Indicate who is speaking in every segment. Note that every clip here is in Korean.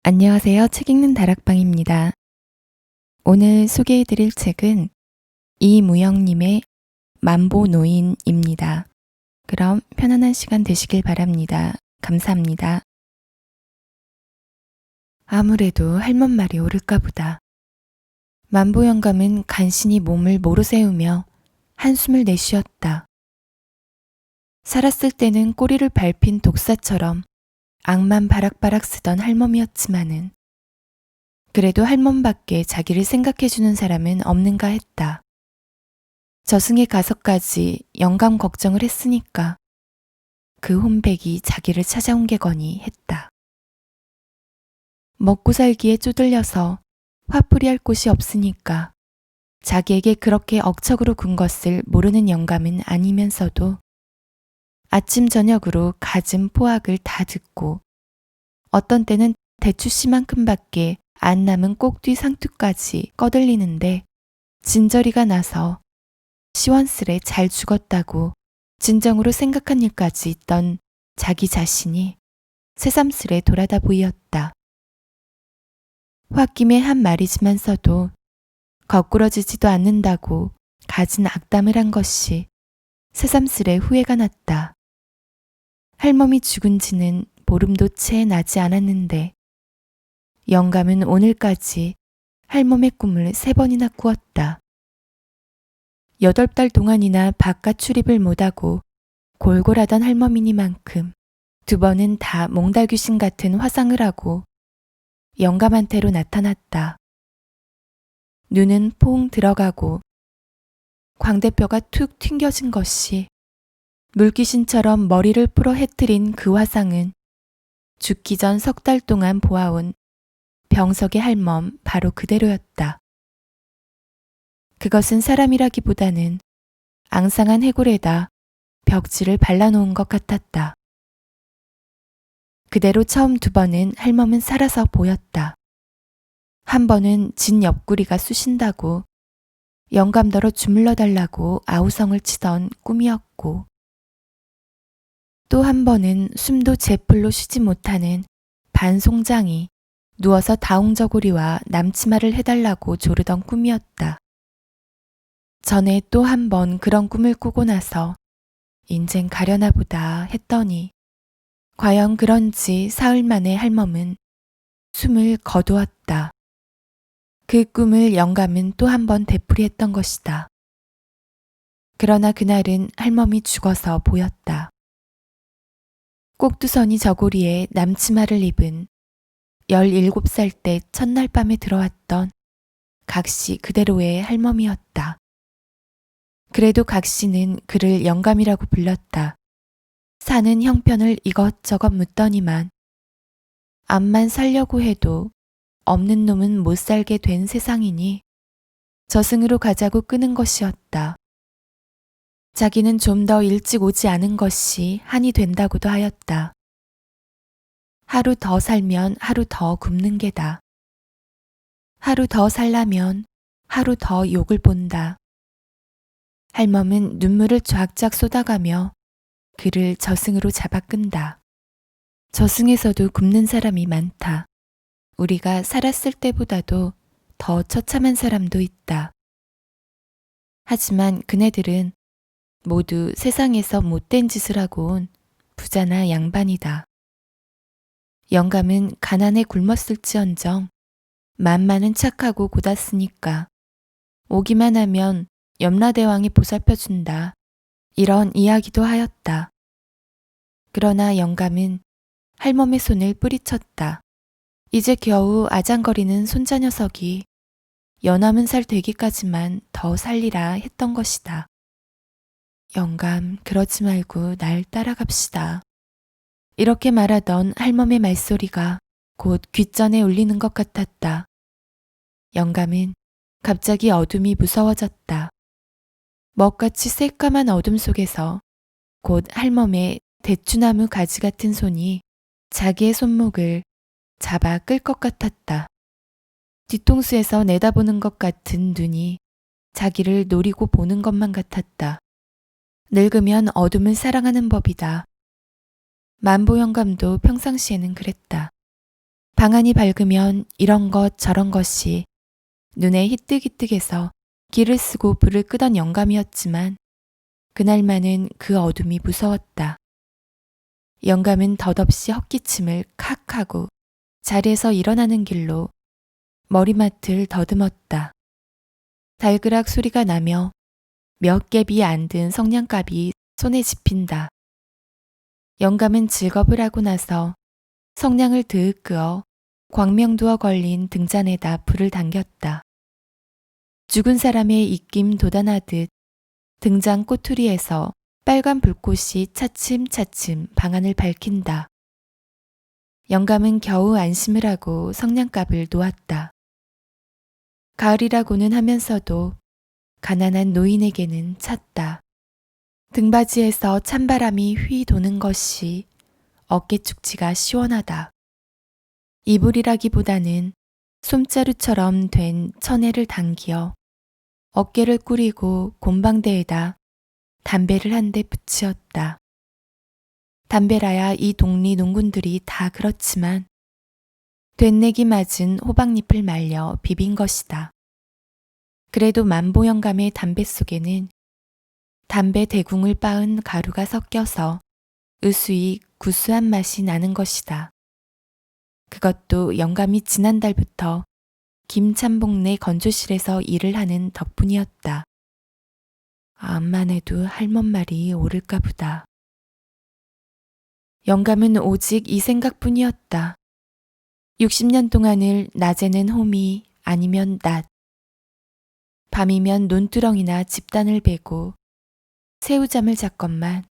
Speaker 1: 안녕하세요. 책 읽는 다락방입니다. 오늘 소개해드릴 책은 이무영님의 만보노인입니다. 그럼 편안한 시간 되시길 바랍니다. 감사합니다. 아무래도 할멈 말이 옳을까 보다. 만보 영감은 간신히 몸을 모르세우며 한숨을 내쉬었다. 살았을 때는 꼬리를 밟힌 독사처럼 악만 바락바락 쓰던 할멈이었지만은 그래도 할멈밖에 자기를 생각해주는 사람은 없는가 했다. 저승에 가서까지 영감 걱정을 했으니까 그 혼백이 자기를 찾아온 게거니 했다. 먹고 살기에 쪼들려서 화풀이할 곳이 없으니까 자기에게 그렇게 억척으로 군 것을 모르는 영감은 아니면서도 아침 저녁으로 갖은 포악을 다 듣고 어떤 때는 대추씨만큼밖에 안 남은 꼭뒤 상투까지 꺼들리는데 진저리가 나서 시원스레 잘 죽었다고 진정으로 생각한 일까지 있던 자기 자신이 새삼스레 돌아다 보이었다. 홧김에 한 말이지만서도 거꾸러지지도 않는다고 가진 악담을 한 것이 새삼스레 후회가 났다. 할멈이 죽은 지는 보름도 채 나지 않았는데 영감은 오늘까지 할멈의 꿈을 3번이나 꾸었다. 8달 동안이나 바깥 출입을 못하고 골골하던 할멈이니만큼 2번은 다 몽달귀신 같은 화상을 하고 영감한테로 나타났다. 눈은 퐁 들어가고 광대뼈가 툭 튕겨진 것이 물귀신처럼 머리를 풀어 해트린 그 화상은 죽기 전 3달 동안 보아온 병석의 할멈 바로 그대로였다. 그것은 사람이라기보다는 앙상한 해골에다 벽지를 발라놓은 것 같았다. 그대로 처음 2번은 할멈은 살아서 보였다. 한 번은 진 옆구리가 쑤신다고 영감더러 주물러 달라고 아우성을 치던 꿈이었고 또 한 번은 숨도 제풀로 쉬지 못하는 반송장이 누워서 다홍저고리와 남치마를 해달라고 조르던 꿈이었다. 전에 또 한 번 그런 꿈을 꾸고 나서 인젠 가려나 보다 했더니 과연 그런지 사흘 만에 할멈은 숨을 거두었다. 그 꿈을 영감은 또 한 번 되풀이했던 것이다. 그러나 그날은 할멈이 죽어서 보였다. 꼭두선이 저고리에 남치마를 입은 17살 때 첫날 밤에 들어왔던 각시 그대로의 할멈이었다. 그래도 각시는 그를 영감이라고 불렀다. 사는 형편을 이것저것 묻더니만 암만 살려고 해도 없는 놈은 못 살게 된 세상이니 저승으로 가자고 끄는 것이었다. 자기는 좀 더 일찍 오지 않은 것이 한이 된다고도 하였다. 하루 더 살면 하루 더 굶는 게다. 하루 더 살라면 하루 더 욕을 본다. 할멈은 눈물을 쫙쫙 쏟아가며 그를 저승으로 잡아 끈다. 저승에서도 굶는 사람이 많다. 우리가 살았을 때보다도 더 처참한 사람도 있다. 하지만 그네들은 모두 세상에서 못된 짓을 하고 온 부자나 양반이다. 영감은 가난에 굶었을지언정 만만은 착하고 고das으니까 오기만 하면 염라대왕이 보살펴준다. 이런 이야기도 하였다. 그러나 영감은 할멈의 손을 뿌리쳤다. 이제 겨우 아장거리는 손자 녀석이 연함은 살 되기까지만 더 살리라 했던 것이다. 영감, 그러지 말고 날 따라갑시다. 이렇게 말하던 할멈의 말소리가 곧 귓전에 울리는 것 같았다. 영감은 갑자기 어둠이 무서워졌다. 먹같이 새까만 어둠 속에서 곧 할멈의 대추나무 가지 같은 손이 자기의 손목을 잡아 끌 것 같았다. 뒤통수에서 내다보는 것 같은 눈이 자기를 노리고 보는 것만 같았다. 늙으면 어둠을 사랑하는 법이다. 만보 영감도 평상시에는 그랬다. 방안이 밝으면 이런 것 저런 것이 눈에 희뜩희뜩해서 기를 쓰고 불을 끄던 영감이었지만 그날만은 그 어둠이 무서웠다. 영감은 덧없이 헛기침을 칵 하고 자리에서 일어나는 길로 머리맡을 더듬었다. 달그락 소리가 나며 몇 갭이 안 든 성냥갑이 손에 집힌다. 영감은 즐겁을 하고 나서 성냥을 드윽 그어 광명두어 걸린 등잔에다 불을 당겼다. 죽은 사람의 입김 돋아나듯 등잔 꼬투리에서 빨간 불꽃이 차츰차츰 방안을 밝힌다. 영감은 겨우 안심을 하고 성냥갑을 놓았다. 가을이라고는 하면서도 가난한 노인에게는 찼다. 등받이에서 찬바람이 휘 도는 것이 어깨 축지가 시원하다. 이불이라기보다는 솜자루처럼 된 천에를 당기어 어깨를 꾸리고 곰방대에다 담배를 한 대 붙이었다. 담배라야 이 동리 농군들이 다 그렇지만 된내기 맞은 호박잎을 말려 비빈 것이다. 그래도 만보영감의 담배 속에는 담배 대궁을 빻은 가루가 섞여서 으스히 구수한 맛이 나는 것이다. 그것도 영감이 지난달부터 김참봉네 건조실에서 일을 하는 덕분이었다. 암만 해도 할멈 말이 옳을까 보다. 영감은 오직 이 생각뿐이었다. 60년 동안을 낮에는 호미 아니면 낮, 밤이면 논두렁이나 집단을 베고 새우잠을 잤건만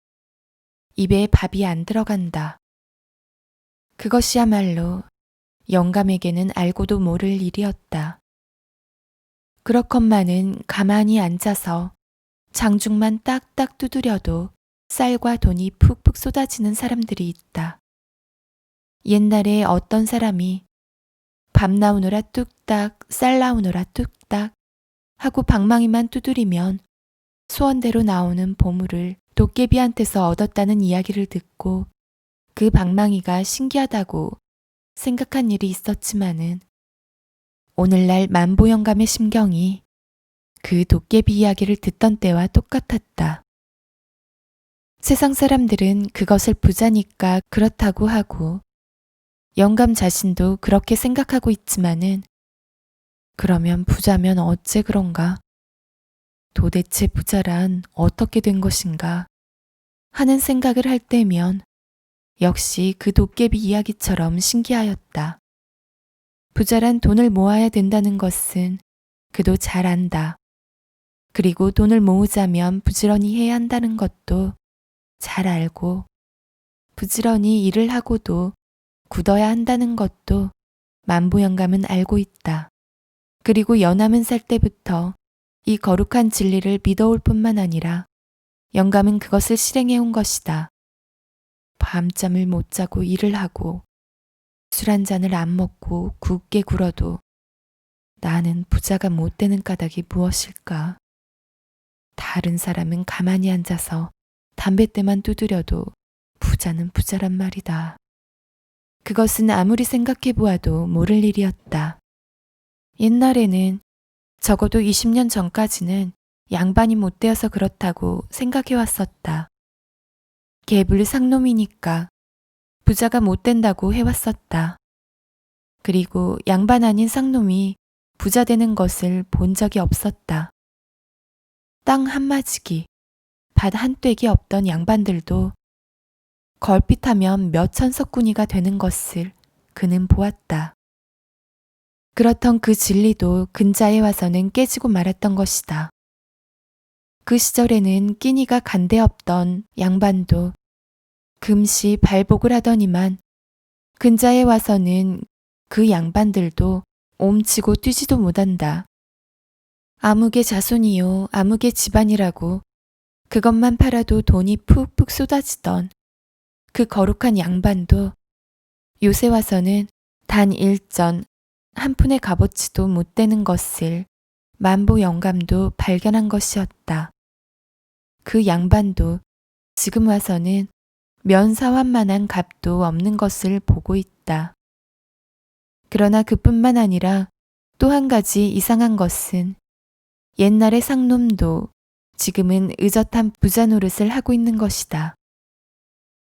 Speaker 1: 입에 밥이 안 들어간다. 그것이야말로 영감에게는 알고도 모를 일이었다. 그렇건만은 가만히 앉아서 장죽만 딱딱 두드려도 쌀과 돈이 푹푹 쏟아지는 사람들이 있다. 옛날에 어떤 사람이 밥 나오느라 뚝딱, 쌀 나오느라 뚝딱 하고 방망이만 두드리면 소원대로 나오는 보물을 도깨비한테서 얻었다는 이야기를 듣고 그 방망이가 신기하다고 생각한 일이 있었지만은 오늘날 만보영감의 심경이 그 도깨비 이야기를 듣던 때와 똑같았다. 세상 사람들은 그것을 부자니까 그렇다고 하고 영감 자신도 그렇게 생각하고 있지만은 그러면 부자면 어째 그런가? 도대체 부자란 어떻게 된 것인가? 하는 생각을 할 때면 역시 그 도깨비 이야기처럼 신기하였다. 부자란 돈을 모아야 된다는 것은 그도 잘 안다. 그리고 돈을 모으자면 부지런히 해야 한다는 것도 잘 알고 부지런히 일을 하고도 굳어야 한다는 것도 만보영감은 알고 있다. 그리고 연함은 살 때부터 이 거룩한 진리를 믿어올 뿐만 아니라 영감은 그것을 실행해 온 것이다. 밤잠을 못 자고 일을 하고 술 한 잔을 안 먹고 굳게 굴어도 나는 부자가 못 되는 까닭이 무엇일까? 다른 사람은 가만히 앉아서 담뱃대만 두드려도 부자는 부자란 말이다. 그것은 아무리 생각해 보아도 모를 일이었다. 옛날에는 적어도 20년 전까지는 양반이 못 되어서 그렇다고 생각해 왔었다. 개불 상놈이니까 부자가 못 된다고 해왔었다. 그리고 양반 아닌 쌍놈이 부자 되는 것을 본 적이 없었다. 땅 한마지기, 밭 한 떼기 없던 양반들도 걸핏하면 몇천 석구니가 되는 것을 그는 보았다. 그렇던 그 진리도 근자에 와서는 깨지고 말았던 것이다. 그 시절에는 끼니가 간데 없던 양반도 금시 발복을 하더니만 근자에 와서는 그 양반들도 옴치고 뛰지도 못한다. 아무개 자손이요, 아무개 집안이라고 그것만 팔아도 돈이 푹푹 쏟아지던 그 거룩한 양반도 요새 와서는 단 일전 한 푼의 값어치도 못 되는 것을 만보 영감도 발견한 것이었다. 그 양반도 지금 와서는 면사환만한 값도 없는 것을 보고 있다. 그러나 그뿐만 아니라 또 한 가지 이상한 것은 옛날의 상놈도 지금은 의젓한 부자 노릇을 하고 있는 것이다.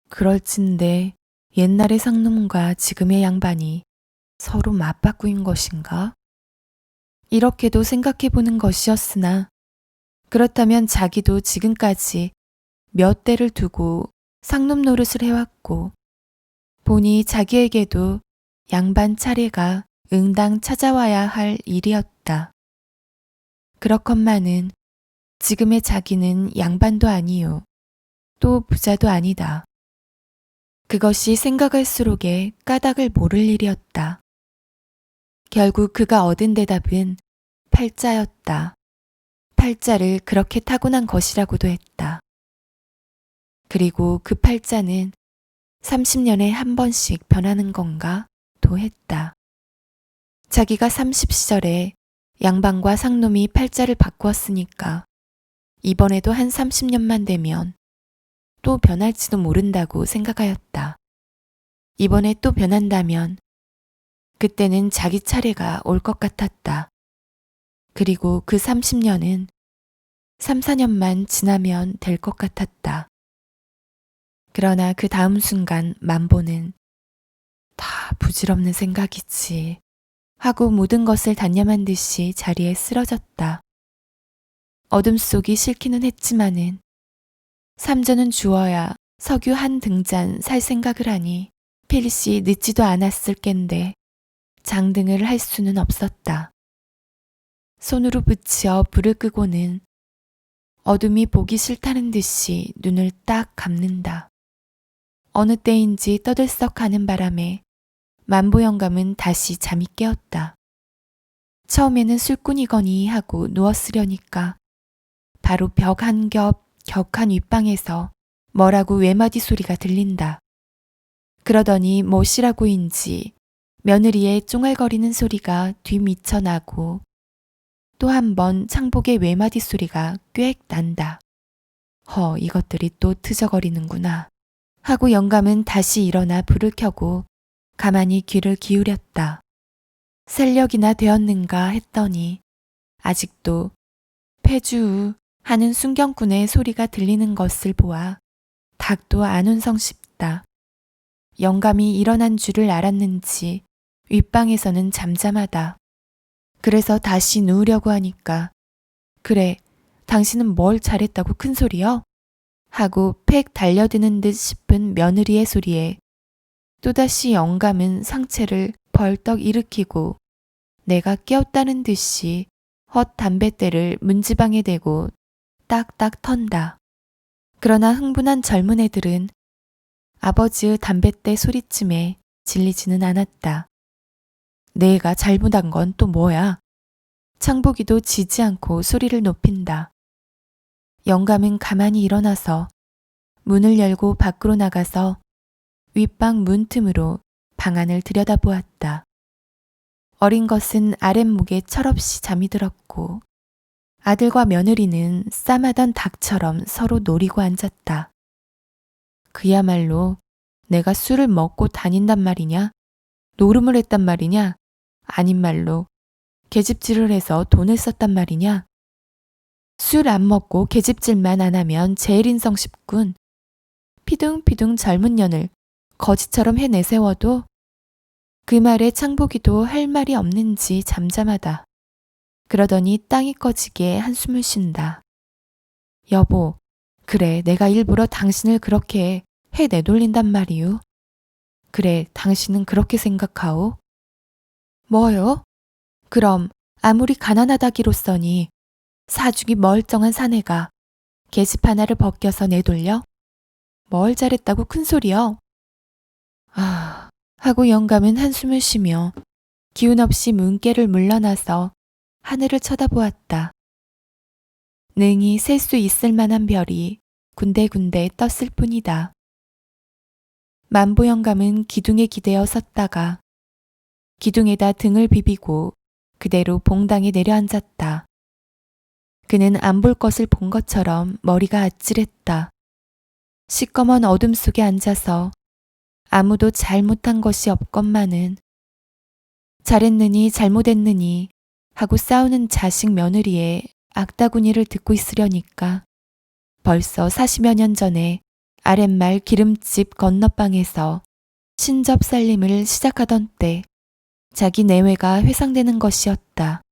Speaker 1: 그럴진데 옛날의 상놈과 지금의 양반이 서로 맞바꾸인 것인가? 이렇게도 생각해 보는 것이었으나 그렇다면 자기도 지금까지 몇 대를 두고 상놈 노릇을 해왔고 보니 자기에게도 양반 차례가 응당 찾아와야 할 일이었다. 그렇건만은 지금의 자기는 양반도 아니요. 또 부자도 아니다. 그것이 생각할수록에 까닭을 모를 일이었다. 결국 그가 얻은 대답은 팔자였다. 팔자를 그렇게 타고난 것이라고도 했다. 그리고 그 팔자는 30년에 한 번씩 변하는 건가? 도 했다. 자기가 30시절에 양반과 상놈이 팔자를 바꾸었으니까 이번에도 한 30년만 되면 또 변할지도 모른다고 생각하였다. 이번에 또 변한다면 그때는 자기 차례가 올 것 같았다. 그리고 그 30년은 3, 4년만 지나면 될 것 같았다. 그러나 그 다음 순간 만보는 다 부질없는 생각이지 하고 모든 것을 단념한 듯이 자리에 쓰러졌다. 어둠 속이 싫기는 했지만은 삼전은 주어야 석유 한 등잔 살 생각을 하니 필시 늦지도 않았을 겐데 장등을 할 수는 없었다. 손으로 붙여 불을 끄고는 어둠이 보기 싫다는 듯이 눈을 딱 감는다. 어느 때인지 떠들썩하는 바람에 만보 영감은 다시 잠이 깨었다. 처음에는 술꾼이거니 하고 누웠으려니까 바로 벽 한 겹 격한 윗방에서 뭐라고 외마디 소리가 들린다. 그러더니 무엇이라고인지 며느리의 쫑알거리는 소리가 뒤미쳐 나고 또 한 번 창복의 외마디 소리가 꽥 난다. 이것들이 또 트저거리는구나 하고 영감은 다시 일어나 불을 켜고 가만히 귀를 기울였다. 새벽이나 되었는가 했더니 아직도 폐주우 하는 순경꾼의 소리가 들리는 것을 보아 닭도 안 운성 싶다. 영감이 일어난 줄을 알았는지 윗방에서는 잠잠하다. 그래서 다시 누우려고 하니까 그래, 당신은 뭘 잘했다고 큰 소리여? 하고 팩 달려드는 듯 싶은 며느리의 소리에 또다시 영감은 상체를 벌떡 일으키고 내가 깨었다는 듯이 헛 담뱃대를 문지방에 대고 딱딱 턴다. 그러나 흥분한 젊은 애들은 아버지의 담뱃대 소리쯤에 질리지는 않았다. 내가 잘못한 건 또 뭐야? 창복이도 지지 않고 소리를 높인다. 영감은 가만히 일어나서 문을 열고 밖으로 나가서 윗방 문틈으로 방 안을 들여다보았다. 어린 것은 아랫목에 철없이 잠이 들었고 아들과 며느리는 싸마던 닭처럼 서로 노리고 앉았다. 그야말로 내가 술을 먹고 다닌단 말이냐? 노름을 했단 말이냐? 아닌 말로 계집질을 해서 돈을 썼단 말이냐? 술 안 먹고 계집질만 안 하면 제일 인성 싶군. 피둥피둥 젊은 년을 거지처럼 해내세워도 그 말에 창복이도 할 말이 없는지 잠잠하다. 그러더니 땅이 꺼지게 한숨을 쉰다. 여보, 그래 내가 일부러 당신을 그렇게 해 내돌린단 말이유. 그래 당신은 그렇게 생각하오? 뭐요? 그럼 아무리 가난하다기로써니 사죽이 멀쩡한 사내가 계집 하나를 벗겨서 내돌려? 뭘 잘했다고 큰소리여? 하고 영감은 한숨을 쉬며 기운 없이 문깨를 물러나서 하늘을 쳐다보았다. 능히 셀 수 있을 만한 별이 군데군데 떴을 뿐이다. 만보 영감은 기둥에 기대어 섰다가 기둥에다 등을 비비고 그대로 봉당에 내려앉았다. 그는 안 볼 것을 본 것처럼 머리가 아찔했다. 시꺼먼 어둠 속에 앉아서 아무도 잘못한 것이 없건만은 잘했느니 잘못했느니 하고 싸우는 자식 며느리의 악다구니를 듣고 있으려니까 벌써 40여 년 전에 아랫말 기름집 건너방에서 신접 살림을 시작하던 때 자기 내외가 회상되는 것이었다.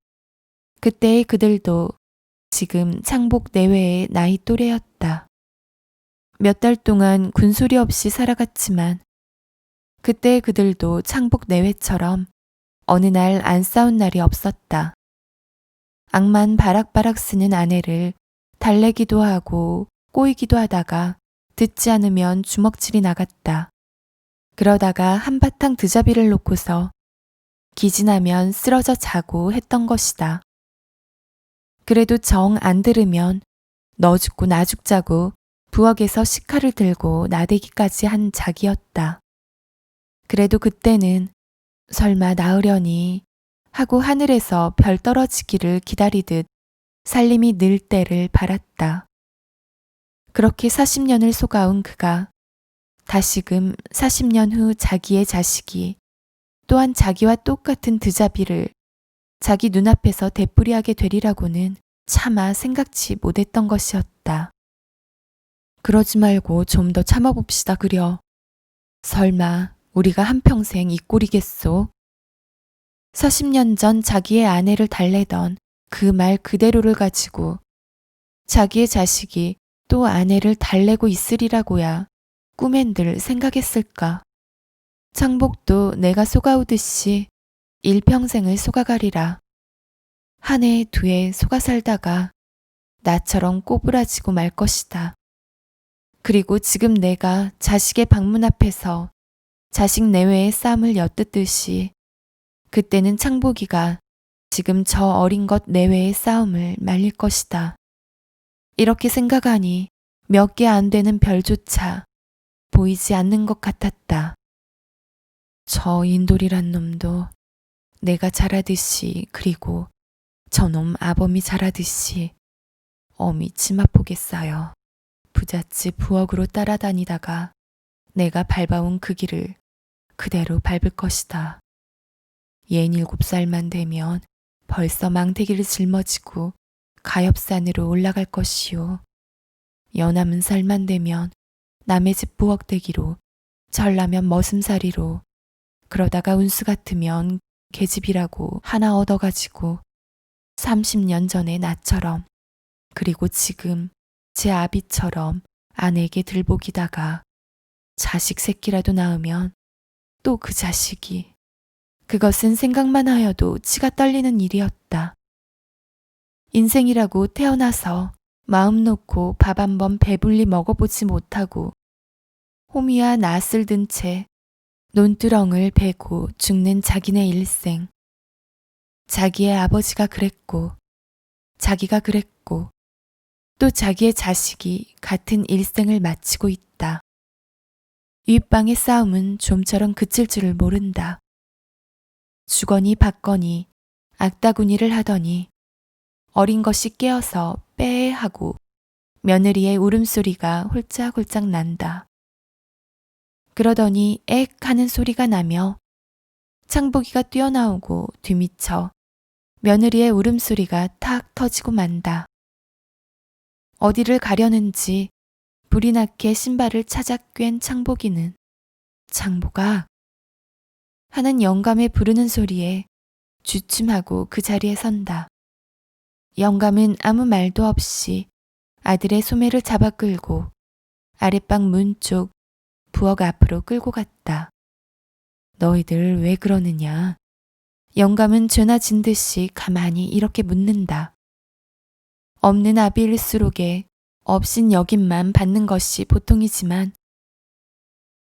Speaker 1: 그때의 그들도 지금 창복 내외의 나이 또래였다. 몇 달 동안 군소리 없이 살아갔지만 그때의 그들도 창복 내외처럼 어느 날 안 싸운 날이 없었다. 악만 바락바락 쓰는 아내를 달래기도 하고 꼬이기도 하다가 듣지 않으면 주먹질이 나갔다. 그러다가 한바탕 드자비를 놓고서 기진하면 쓰러져 자고 했던 것이다. 그래도 정 안 들으면 너 죽고 나 죽자고 부엌에서 식칼을 들고 나대기까지 한 자기였다. 그래도 그때는 설마 나으려니 하고 하늘에서 별 떨어지기를 기다리듯 살림이 늘 때를 바랐다. 그렇게 40년을 속아온 그가 다시금 40년 후 자기의 자식이 또한 자기와 똑같은 드자비를 자기 눈앞에서 되풀이하게 되리라고는 차마 생각지 못했던 것이었다. 그러지 말고 좀 더 참아봅시다 그려. 설마 우리가 한평생 이 꼴이겠소? 40년 전 자기의 아내를 달래던 그 말 그대로를 가지고 자기의 자식이 또 아내를 달래고 있으리라고야 꿈엔들 생각했을까. 창복도 내가 속아오듯이 일평생을 속아가리라. 한 해 두 해 속아 살다가 나처럼 꼬부라지고 말 것이다. 그리고 지금 내가 자식의 방문 앞에서 자식 내외의 싸움을 엿듣듯이 그때는 창복이가 지금 저 어린 것 내외의 싸움을 말릴 것이다. 이렇게 생각하니 몇 개 안 되는 별조차 보이지 않는 것 같았다. 저 인돌이란 놈도 내가 잘하듯이 그리고 저놈 아범이 잘하듯이 어미 치마폭에 쌓여 부잣집 부엌으로 따라다니다가 내가 밟아온 그 길을 그대로 밟을 것이다. 67살만 되면 벌써 망태기를 짊어지고 가엾산으로 올라갈 것이요. 40살만 되면 남의 집 부엌대기로 전라면 머슴살이로 그러다가 운수 같으면 계집이라고 하나 얻어가지고 30년 전에 나처럼 그리고 지금 제 아비처럼 아내에게 들복이다가 자식 새끼라도 낳으면 또 그 자식이 그것은 생각만 하여도 치가 떨리는 일이었다. 인생이라고 태어나서 마음 놓고 밥 한 번 배불리 먹어보지 못하고 호미와 낫을 든 채 논두렁을 베고 죽는 자기네 일생. 자기의 아버지가 그랬고 자기가 그랬고 또 자기의 자식이 같은 일생을 마치고 있다. 윗방의 싸움은 좀처럼 그칠 줄을 모른다. 주거니 받거니 악다구니를 하더니 어린 것이 깨어서 빼 하고 며느리의 울음소리가 홀짝홀짝 난다. 그러더니 액 하는 소리가 나며 창복이가 뛰어나오고 뒤미쳐 며느리의 울음소리가 탁 터지고 만다. 어디를 가려는지 불이 나게 신발을 찾아 꿰인 창복이는 창복아 하는 영감의 부르는 소리에 주춤하고 그 자리에 선다. 영감은 아무 말도 없이 아들의 소매를 잡아 끌고 아랫방 문 쪽 부엌 앞으로 끌고 갔다. 너희들 왜 그러느냐? 영감은 죄나 진 듯이 가만히 이렇게 묻는다. 없는 아비일수록에 없인 여김만 받는 것이 보통이지만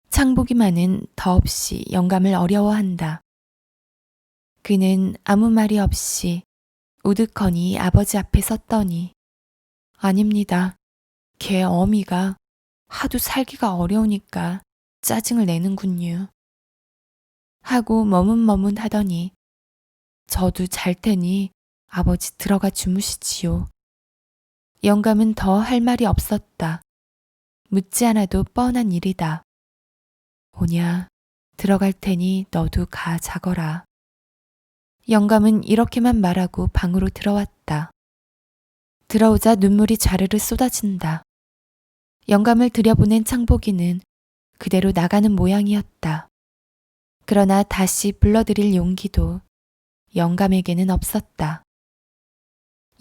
Speaker 1: 창복이만은 더없이 영감을 어려워한다. 그는 아무 말이 없이 우두커니 아버지 앞에 섰더니 아닙니다. 걔 어미가 하도 살기가 어려우니까 짜증을 내는군요. 하고 머문머문 하더니 저도 잘 테니 아버지 들어가 주무시지요. 영감은 더 할 말이 없었다. 묻지 않아도 뻔한 일이다. 오냐, 들어갈 테니 너도 가 자거라. 영감은 이렇게만 말하고 방으로 들어왔다. 들어오자 눈물이 자르르 쏟아진다. 영감을 들여보낸 창복이는 그대로 나가는 모양이었다. 그러나 다시 불러들일 용기도 영감에게는 없었다.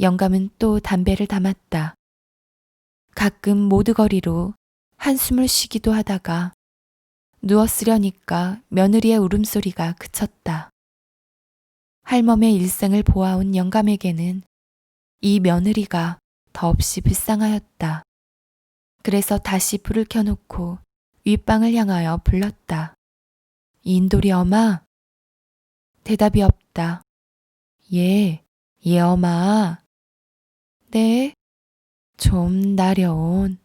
Speaker 1: 영감은 또 담배를 담았다. 가끔 모드거리로 한숨을 쉬기도 하다가 누웠으려니까 며느리의 울음소리가 그쳤다. 할멈의 일생을 보아온 영감에게는 이 며느리가 더없이 불쌍하였다. 그래서 다시 불을 켜놓고 윗방을 향하여 불렀다. 인돌이 엄마? 대답이 없다. 예, 예 엄마. 네, 좀 나려온.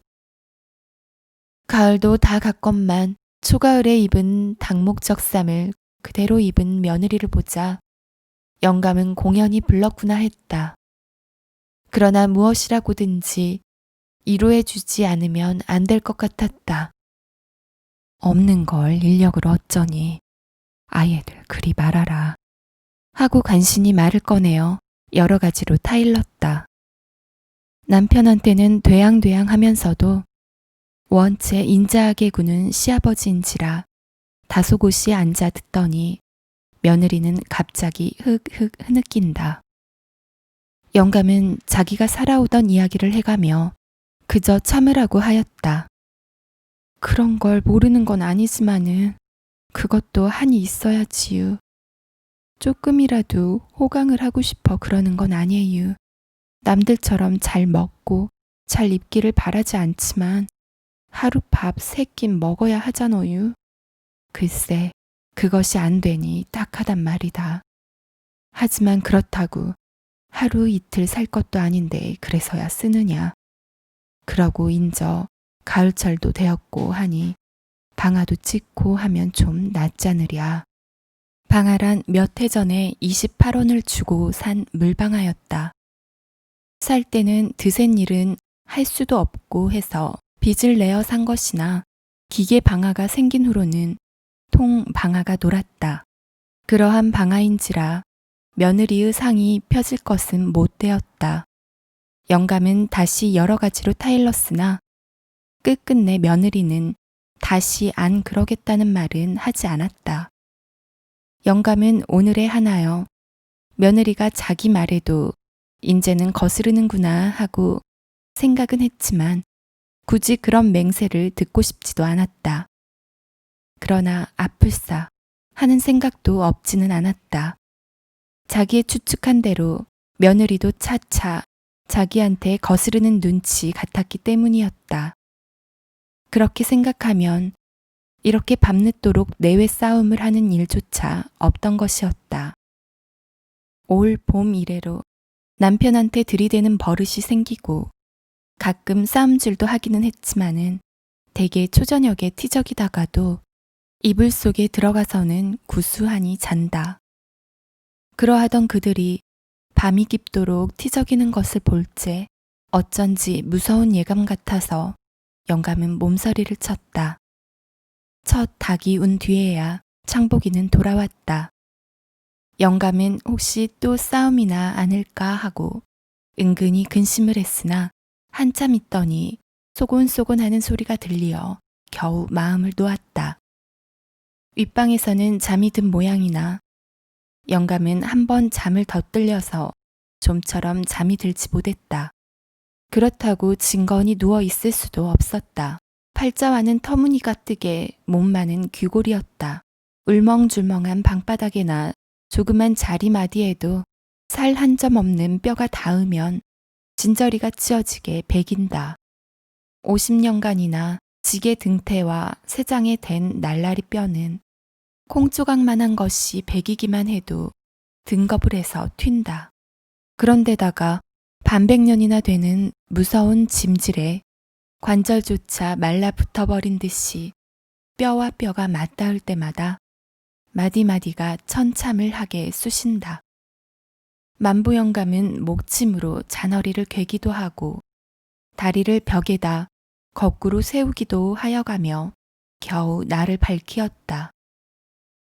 Speaker 1: 가을도 다 갔건만 초가을에 입은 당목적삼을 그대로 입은 며느리를 보자 영감은 공연히 불렀구나 했다. 그러나 무엇이라고든지 이루해 주지 않으면 안 될 것 같았다. 없는 걸 인력으로 어쩌니 아예들 그리 말아라 하고 간신히 말을 꺼내어 여러 가지로 타일렀다. 남편한테는 되양되양 하면서도 원체 인자하게 구는 시아버지인지라 다소곳이 앉아 듣더니 며느리는 갑자기 흑흑 흐느낀다. 영감은 자기가 살아오던 이야기를 해가며 그저 참으라고 하였다. 그런 걸 모르는 건 아니지만은 그것도 한이 있어야지요. 조금이라도 호강을 하고 싶어 그러는 건 아니에요. 남들처럼 잘 먹고 잘 입기를 바라지 않지만 하루 밥 3끼 먹어야 하잖아요. 글쎄 그것이 안 되니 딱하단 말이다. 하지만 그렇다고 하루 이틀 살 것도 아닌데 그래서야 쓰느냐. 그러고 인저 가을철도 되었고 하니 방아도 찍고 하면 좀 낫잖으랴. 방아란 몇 해 전에 28원을 주고 산 물방아였다. 살 때는 드센 일은 할 수도 없고 해서 빚을 내어 산 것이나 기계 방아가 생긴 후로는 통 방아가 놀았다. 그러한 방아인지라 며느리의 상이 펴질 것은 못 되었다. 영감은 다시 여러 가지로 타일렀으나 끝끝내 며느리는 다시 안 그러겠다는 말은 하지 않았다. 영감은 오늘에 하나여 며느리가 자기 말에도 인제는 거스르는구나 하고 생각은 했지만 굳이 그런 맹세를 듣고 싶지도 않았다. 그러나 아플싸 하는 생각도 없지는 않았다. 자기의 추측한 대로 며느리도 차차 자기한테 거스르는 눈치 같았기 때문이었다. 그렇게 생각하면 이렇게 밤늦도록 내외 싸움을 하는 일조차 없던 것이었다. 올 봄 이래로 남편한테 들이대는 버릇이 생기고 가끔 싸움질도 하기는 했지만은 대개 초저녁에 티적이다가도 이불 속에 들어가서는 구수하니 잔다. 그러하던 그들이 밤이 깊도록 티적이는 것을 볼째 어쩐지 무서운 예감 같아서 영감은 몸서리를 쳤다. 첫 닭이 운 뒤에야 창복이는 돌아왔다. 영감은 혹시 또 싸움이나 않을까 하고 은근히 근심을 했으나 한참 있더니 소곤소곤 하는 소리가 들리어 겨우 마음을 놓았다. 윗방에서는 잠이 든 모양이나 영감은 한번 잠을 덧들려서 좀처럼 잠이 들지 못했다. 그렇다고 진건히 누워 있을 수도 없었다. 팔자와는 터무니가 뜨게 몸만은 귀골이었다. 울멍줄멍한 방바닥에나 조그만 자리마디에도 살 한 점 없는 뼈가 닿으면 진저리가 찌어지게 배긴다. 50년간이나 지게 등태와 세장에 댄 날라리 뼈는 콩조각만한 것이 배기기만 해도 등겁을 해서 튄다. 그런데다가 반백년이나 되는 무서운 짐질에 관절조차 말라붙어버린 듯이 뼈와 뼈가 맞닿을 때마다 마디마디가 천참을 하게 쑤신다. 만부영감은 목침으로 잔어리를 괴기도 하고 다리를 벽에다 거꾸로 세우기도 하여가며 겨우 나를 밝히었다.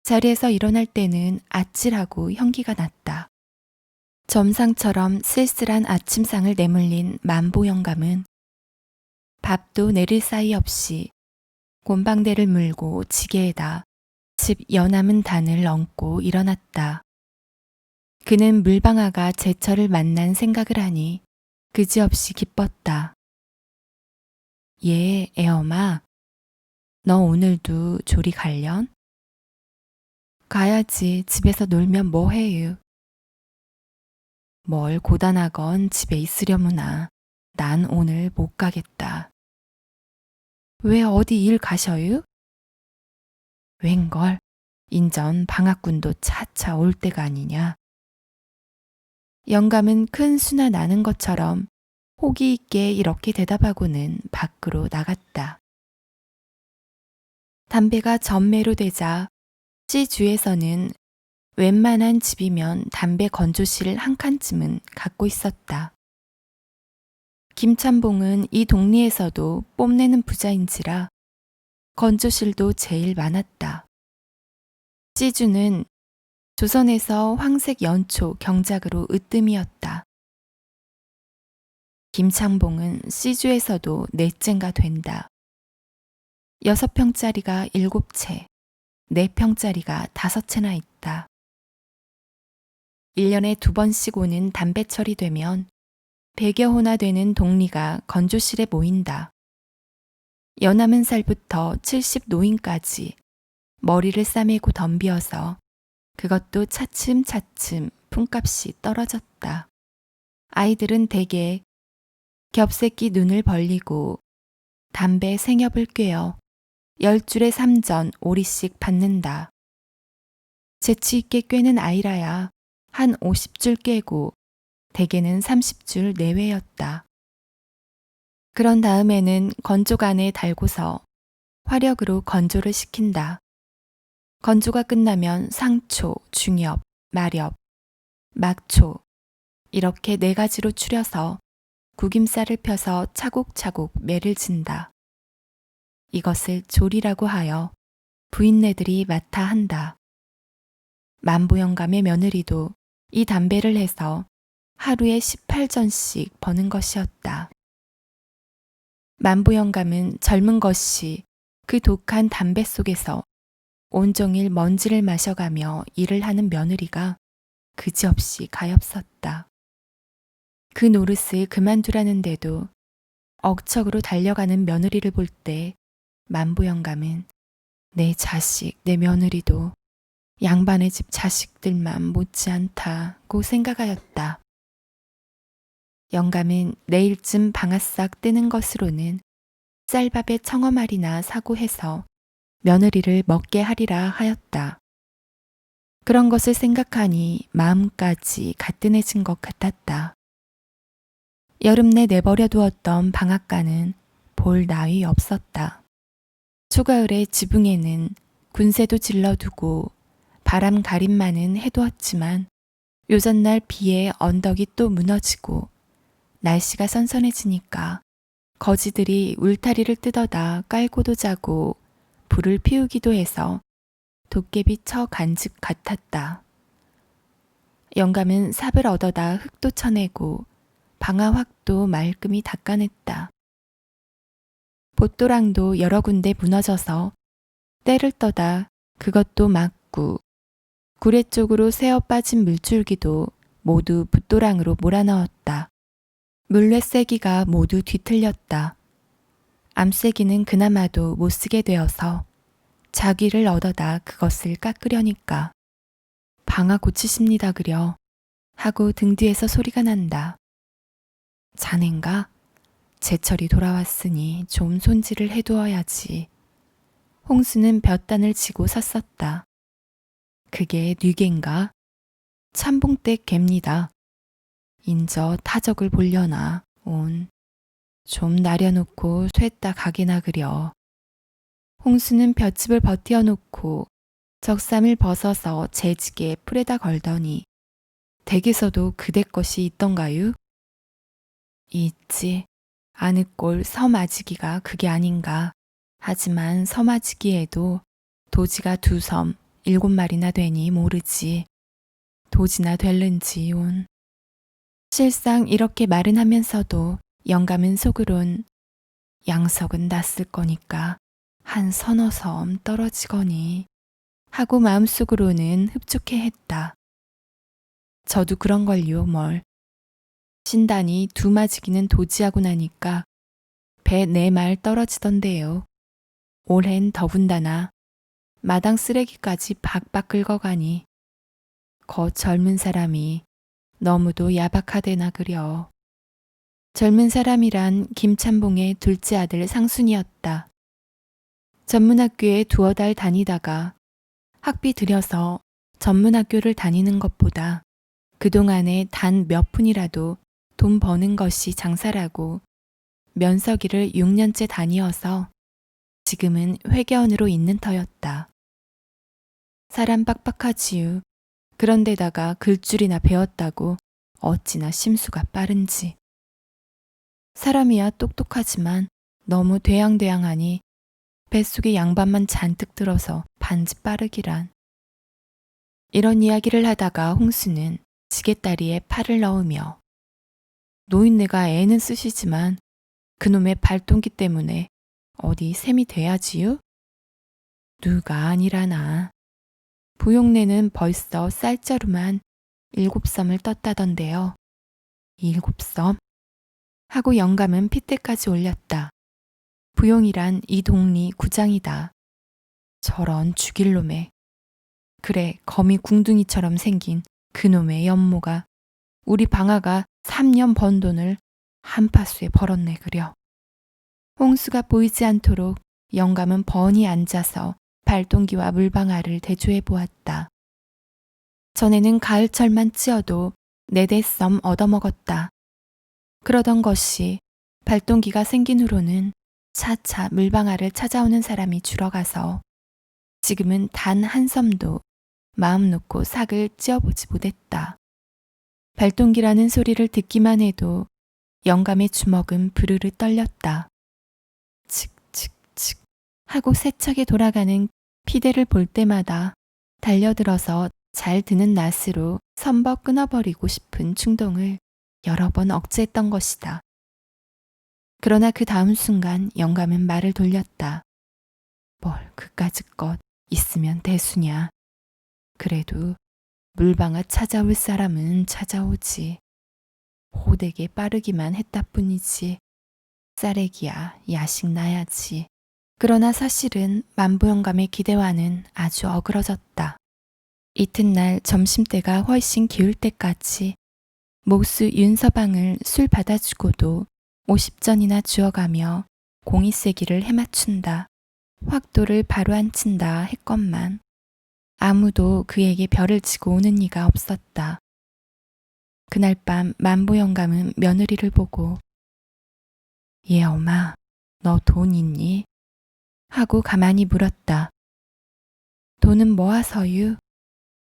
Speaker 1: 자리에서 일어날 때는 아찔하고 현기가 났다. 점상처럼 쓸쓸한 아침상을 내몰린 만보 영감은 밥도 내릴 사이 없이 곰방대를 물고 지게에다 집 여남은 단을 얹고 일어났다. 그는 물방아가 제철을 만난 생각을 하니 그지없이 기뻤다. 예, 애엄아, 너 오늘도 조리 갈련? 가야지. 집에서 놀면 뭐 해유. 뭘 고단하건 집에 있으려무나. 난 오늘 못 가겠다. 왜 어디 일 가셔유? 웬걸, 인전 방학군도 차차 올 때가 아니냐. 영감은 큰 수나 나는 것처럼 호기 있게 이렇게 대답하고는 밖으로 나갔다. 담배가 전매로 되자 시주에서는 웬만한 집이면 담배 건조실 한 칸쯤은 갖고 있었다. 김찬봉은 이 동리에서도 뽐내는 부자인지라 건조실도 제일 많았다. 시주는 조선에서 황색 연초 경작으로 으뜸이었다. 김창봉은 시주에서도 넷째가 된다. 6평짜리가 7채, 4평짜리가 5채나 있다. 1년에 2번씩 오는 담배철이 되면 100여 호나 되는 동리가 건조실에 모인다. 연함은 살부터 70 노인까지 머리를 싸매고 덤비어서 그것도 차츰차츰 품값이 떨어졌다. 아이들은 대개 겹새끼 눈을 벌리고 담배 생엽을 꿰어 10줄에 3전 오리씩 받는다. 재치 있게 꿰는 아이라야 한 50줄 꿰고 대개는 30줄 내외였다. 그런 다음에는 건조간에 달고서 화력으로 건조를 시킨다. 건조가 끝나면 상초, 중엽, 마렵, 막초 이렇게 4가지로 추려서 구김살을 펴서 차곡차곡 매를 진다. 이것을 조리라고 하여 부인네들이 맡아 한다. 만보영감의 며느리도 이 담배를 해서 하루에 18전씩 버는 것이었다. 만보영감은 젊은 것이 그 독한 담배 속에서 온종일 먼지를 마셔가며 일을 하는 며느리가 그지없이 가엾었다. 그 노릇을 그만두라는데도 억척으로 달려가는 며느리를 볼 때 만보영감은 내 자식, 내 며느리도 양반의 집 자식들만 못지않다고 생각하였다. 영감은 내일쯤 방아싹 뜨는 것으로는 쌀밥에 청어말이나 사고 해서 며느리를 먹게 하리라 하였다. 그런 것을 생각하니 마음까지 가뜩해진 것 같았다. 여름내 내버려 두었던 방앗간은 볼 나위 없었다. 초가을에 지붕에는 군새도 질러두고 바람 가림만은 해두었지만 요전날 비에 언덕이 또 무너지고 날씨가 선선해지니까 거지들이 울타리를 뜯어다 깔고도 자고 불을 피우기도 해서 도깨비 처 간즉 같았다. 영감은 삽을 얻어다 흙도 쳐내고 방아확도 말끔히 닦아냈다. 봇도랑도 여러 군데 무너져서 때를 떠다 그것도 막고 구레 쪽으로 새어 빠진 물줄기도 모두 붓도랑으로 몰아넣었다. 물레세기가 모두 뒤틀렸다. 암세기는 그나마도 못쓰게 되어서 자기를 얻어다 그것을 깎으려니까 방아 고치십니다 그려 하고 등 뒤에서 소리가 난다. 자넨가? 제철이 돌아왔으니 좀 손질을 해두어야지. 홍수는 볕단을 지고 섰었다. 그게 뉘갠가? 참봉댁 갭니다. 인저 타적을 보려나 온. 좀 나려놓고 쇠따 가게나 그려. 홍수는 볏짚을 버티어 놓고 적삼을 벗어서 재지게 풀에다 걸더니 댁에서도 그대 것이 있던가유? 있지. 아늑골 서맞이기가 그게 아닌가. 하지만 서맞이기에도 도지가 2섬, 7마리나 되니 모르지. 도지나 될는지 온. 실상 이렇게 말은 하면서도 영감은 속으론 양석은 났을 거니까 한 서너 섬 떨어지거니 하고 마음속으로는 흡족해 했다. 저도 그런걸요 뭘. 신단이 2마지기는 도지하고 나니까 배 4말 떨어지던데요. 올해는 더군다나 마당 쓰레기까지 박박 긁어가니 거 젊은 사람이 너무도 야박하대나 그려. 젊은 사람이란 김찬봉의 둘째 아들 상순이었다. 전문학교에 2달 다니다가 학비 들여서 전문학교를 다니는 것보다 그동안에 단 몇 푼이라도 돈 버는 것이 장사라고 면서기를 6년째 다니어서 지금은 회계원으로 있는 터였다. 사람 빡빡하지요. 그런데다가 글줄이나 배웠다고 어찌나 심수가 빠른지. 사람이야 똑똑하지만 너무 되양되양하니 뱃속에 양반만 잔뜩 들어서 반지 빠르기란. 이런 이야기를 하다가 홍수는 지게다리에 팔을 넣으며 노인네가 애는 쓰시지만 그놈의 발동기 때문에 어디 셈이 돼야지요? 누가 아니라나. 부용내는 벌써 쌀자루만 7섬을 떴다던데요. 7섬? 하고 영감은 핏대까지 올렸다. 부용이란 이 동리 구장이다. 저런 죽일 놈에. 그래 거미 궁둥이처럼 생긴 그놈의 연모가 우리 방아가 3년 번 돈을 한 파수에 벌었네 그려. 홍수가 보이지 않도록 영감은 번이 앉아서 발동기와 물방아를 대조해 보았다. 전에는 가을철만 찌어도 4-5섬 얻어먹었다. 그러던 것이 발동기가 생긴 후로는 차차 물방아를 찾아오는 사람이 줄어가서 지금은 단 한 섬도 마음 놓고 삭을 찧어보지 못했다. 발동기라는 소리를 듣기만 해도 영감의 주먹은 부르르 떨렸다. 칙칙칙 하고 세차게 돌아가는 피대를 볼 때마다 달려들어서 잘 드는 낫으로 선버 끊어버리고 싶은 충동을 여러 번 억제했던 것이다. 그러나 그 다음 순간 영감은 말을 돌렸다. 뭘 그까짓 것 있으면 대수냐. 그래도 물방아 찾아올 사람은 찾아오지. 호되게 빠르기만 했다 뿐이지. 싸래기야 야식 나야지. 그러나 사실은 만보영감의 기대와는 아주 어그러졌다. 이튿날 점심때가 훨씬 기울 때까지 목수 윤서방을 술 받아주고도 50전이나 주어가며 공이세기를 해맞춘다. 확도를 바로 앉힌다 했건만 아무도 그에게 별을 지고 오는 이가 없었다. 그날 밤 만보영감은 며느리를 보고 예 엄마 너 돈 있니? 하고 가만히 물었다. 돈은 모아서유?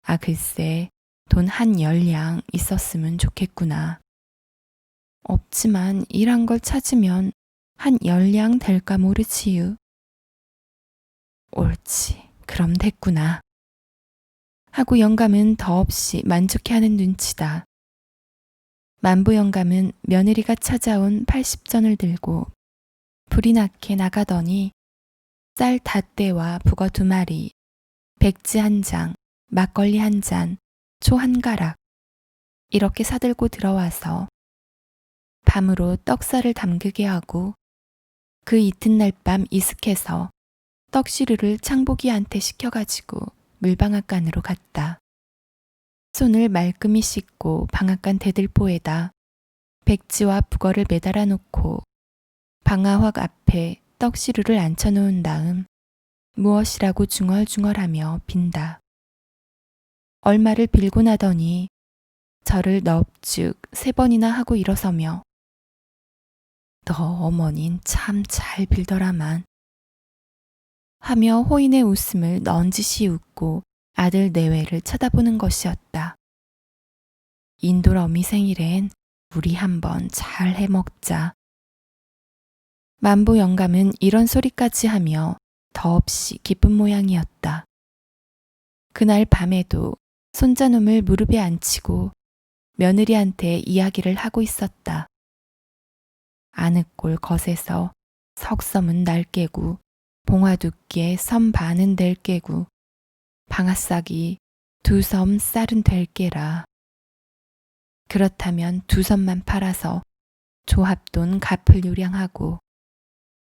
Speaker 1: 아 글쎄 돈 한 10량 있었으면 좋겠구나. 없지만 일한 걸 찾으면 한 10량 될까 모르지유. 옳지 그럼 됐구나. 하고 영감은 더없이 만족해하는 눈치다. 만보영감은 며느리가 찾아온 80전을 들고 불이 나게 나가더니 쌀 5대와 북어 2마리, 백지 1장, 막걸리 1잔, 초 1가락 이렇게 사들고 들어와서 밤으로 떡살을 담그게 하고 그 이튿날 밤 이슥해서 떡시루를 창복이한테 시켜가지고 물방앗간으로 갔다. 손을 말끔히 씻고 방앗간 대들보에다 백지와 북어를 매달아 놓고 방아확 앞에 떡시루를 앉혀놓은 다음 무엇이라고 중얼중얼하며 빈다. 얼마를 빌고 나더니 저를 넙죽 3번이나 하고 일어서며 너 어머닌 참 잘 빌더라만 하며 호인의 웃음을 넌지시 웃고 아들 내외를 쳐다보는 것이었다. 인돌어미 생일엔 우리 한번 잘 해먹자. 만보 영감은 이런 소리까지 하며 더없이 기쁜 모양이었다. 그날 밤에도 손자놈을 무릎에 앉히고 며느리한테 이야기를 하고 있었다. 아늑골 겉에서 석섬은 날 깨고 봉화두께에 섬 반은 될 깨고 방아싹이 두 섬 쌀은 될 깨라. 그렇다면 두 섬만 팔아서 조합돈 갚을 요량하고